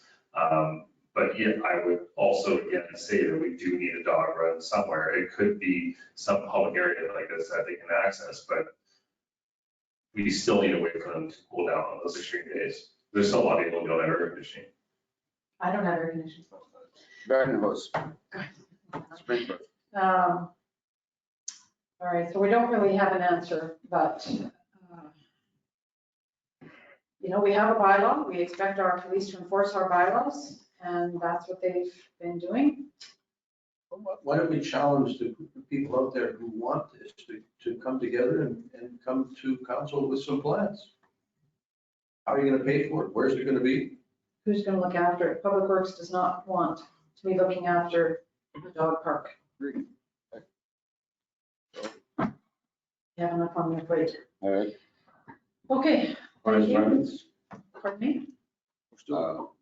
But yet I would also again say that we do need a dog run somewhere. It could be some public area like this that they can access, but we still need a way for them to cool down on those extreme days. There's still a lot of people who don't have air conditioning. I don't have air conditioning. Garden hose. Sprinkler. All right, so we don't really have an answer, but, we have a bylaw. We expect our police to enforce our bylaws, and that's what they've been doing. Why don't we challenge the people out there who want this to come together and come to council with some plans? How are you going to pay for it? Where's it going to be? Who's going to look after it? Public Works does not want to be looking after the dog park. You have enough on your plate. All right. Okay, thank you. Correspondence? Pardon me?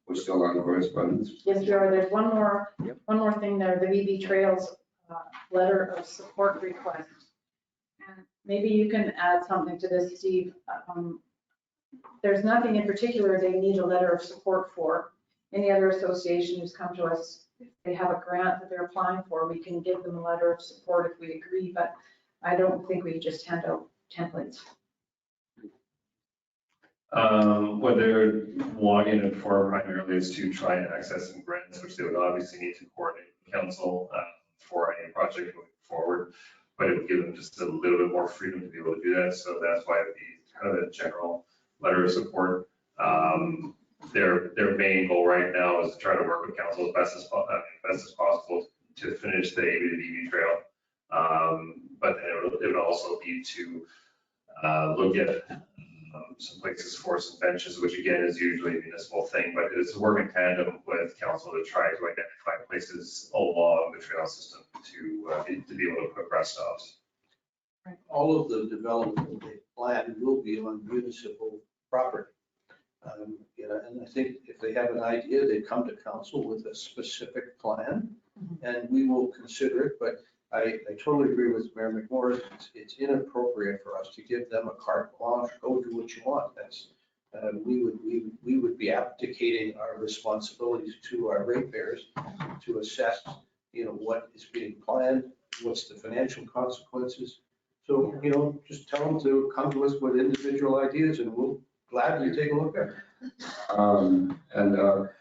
We're still on correspondence. Yes, we are. There's one more thing there, the VB Trails letter of support request. And maybe you can add something to this, Steve. There's nothing in particular they need a letter of support for. Any other association who's come to us, if they have a grant that they're applying for, we can give them a letter of support if we agree, but I don't think we just hand out templates. What they're logging in for primarily is to try and access some grants, which they would obviously need to coordinate with council for any project moving forward, but it would give them just a little bit more freedom to be able to do that. So that's why it would be kind of a general letter of support. Their main goal right now is to try to work with council as best as possible to finish the AV trail. But it would also be to look at some places for some benches, which again is usually a municipal thing, but it's a work in tandem with council to try to identify places along the trail system to be able to put rest stops. All of the development they plan will be on municipal property. And I think if they have an idea, they come to council with a specific plan, and we will consider it. But I totally agree with Mayor McMorris. It's inappropriate for us to give them a carte blanche, go do what you want. That's we would be abdicating our responsibilities to our ratepayers to assess, what is being planned, what's the financial consequences. So, just tell them to come to us with individual ideas, and we'll gladly take a look at it. I'm not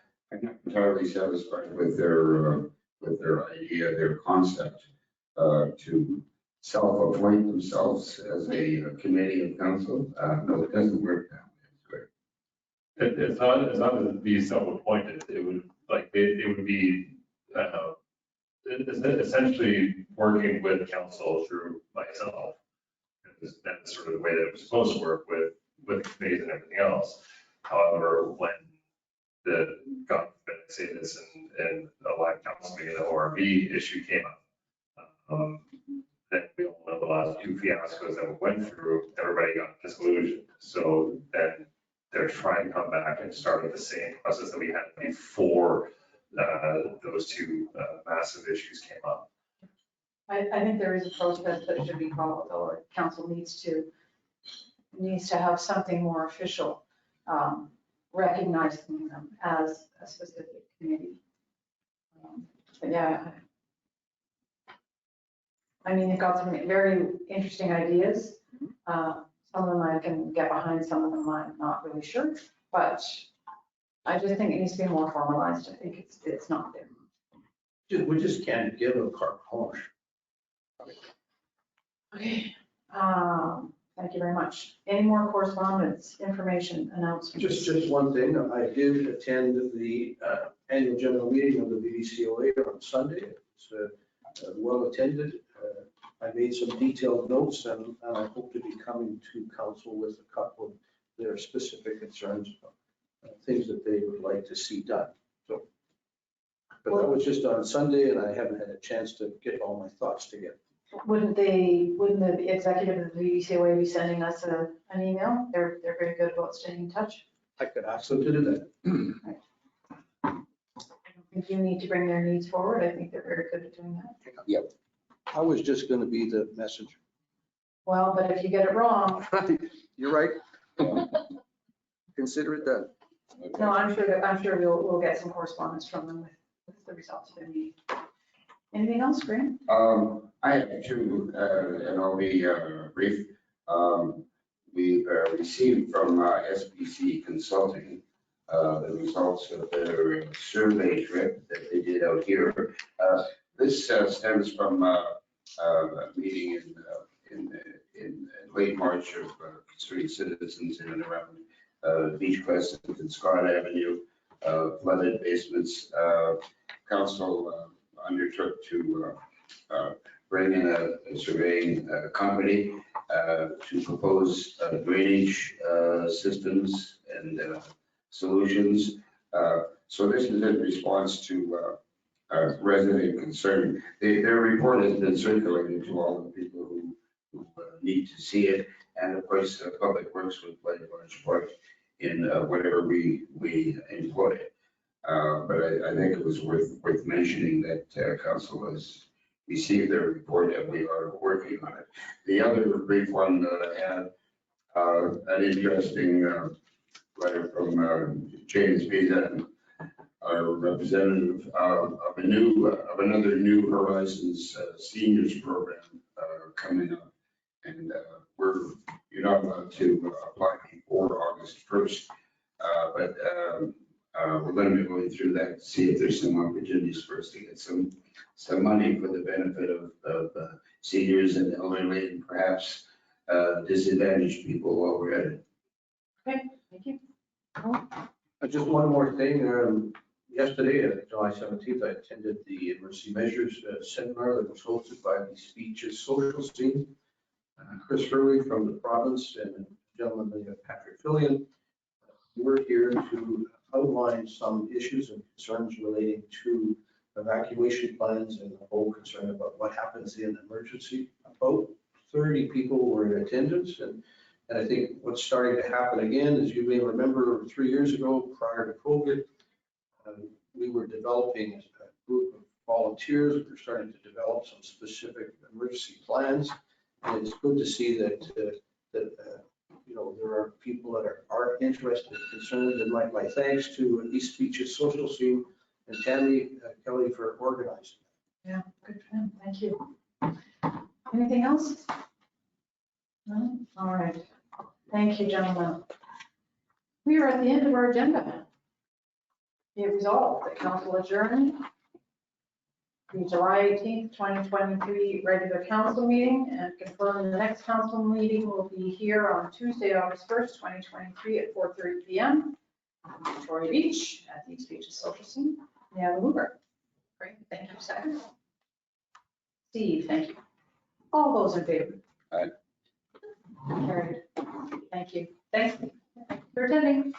entirely satisfied with their idea, their concept to self-appoint themselves as a committee of council. No, it doesn't work that way. It's not to be self-appointed. It would be essentially working with council through myself. That's sort of the way that it was supposed to work with committees and everything else. However, when the government say this and a live council meeting, the ORB issue came up, then we all know the last two fiascos that we went through, everybody got disillusioned. So then they're trying to come back and start with the same process that we had before those two massive issues came up. I think there is a process that should be followed, or council needs to have something more official, recognizing them as a specific committee. But yeah, I mean, they've got some very interesting ideas. Some of them I can get behind, some of them I'm not really sure, but I just think it needs to be more formalized. I think it's not there. We just can't give a carte blanche. Okay, thank you very much. Any more correspondence, information, announcements? Just one thing, I did attend the annual general meeting of the VDCOA on Sunday. It's well attended. I made some detailed notes and I hope to be coming to council with a couple of their specific concerns, things that they would like to see done. So, but that was just on Sunday and I haven't had a chance to get all my thoughts together. Wouldn't the executive of the VDCOA be sending us an email? They're very good about staying in touch. I could ask them to do that. I don't think you need to bring their needs forward. I think they're very good at doing that. Yep. I was just going to be the messenger. Well, but if you get it wrong, You're right. Consider it done. no, I'm sure we'll get some correspondence from them with the results of their meeting. Anything else, Graham? I have two, and I'll be brief. We received from SBC Consulting the results of their survey trip that they did out here. This stems from a meeting in late March of concerned citizens in and around Beach Crescent and Scott Avenue, flooded basements. Council undertook to bring in a surveying company to propose drainage systems and solutions. So this is in response to resident concern. Their report has been circulated to all the people who need to see it. And of course, Public Works would play a large part in whatever we employ. But I think it was worth mentioning that council has received their report and we are working on it. The other brief one that I had, an interesting letter from James Beaton, our representative of another New Horizons seniors program coming up. And you're not allowed to apply before August 1st, but we're going to be going through that to see if there's some opportunities for us to get some money for the benefit of seniors and elderly and perhaps disadvantaged people while we're at it. Okay, thank you. Just one more thing. Yesterday, July 17th, I attended the emergency measures seminar that was hosted by the Speeches Social Scene. Chris Hurley from the province and a gentleman named Patrick Fillion. We're here to outline some issues and concerns relating to evacuation plans and the whole concern about what happens in an emergency. About 30 people were in attendance, and I think what's starting to happen again, as you may remember, 3 years ago, prior to COVID, we were developing a group of volunteers. We were starting to develop some specific emergency plans, and it's good to see that you know, there are people that are interested and concerned, and my thanks to East Speeches Social Scene and Tammy Kelly for organizing. Yeah, good for them. Thank you. Anything else? No? All right. Thank you, gentlemen. We are at the end of our agenda. Be it resolved that council adjourn the July 18th, 2023 regular council meeting and confirm the next council meeting will be here on Tuesday, August 1st, 2023 at 4:30 p.m. Victoria Beach at the East Speeches Social Scene. May I have a mover? Great, thank you. Second. Steve, thank you. All those in favor? Aye. Carried. Thank you. Thanks for attending.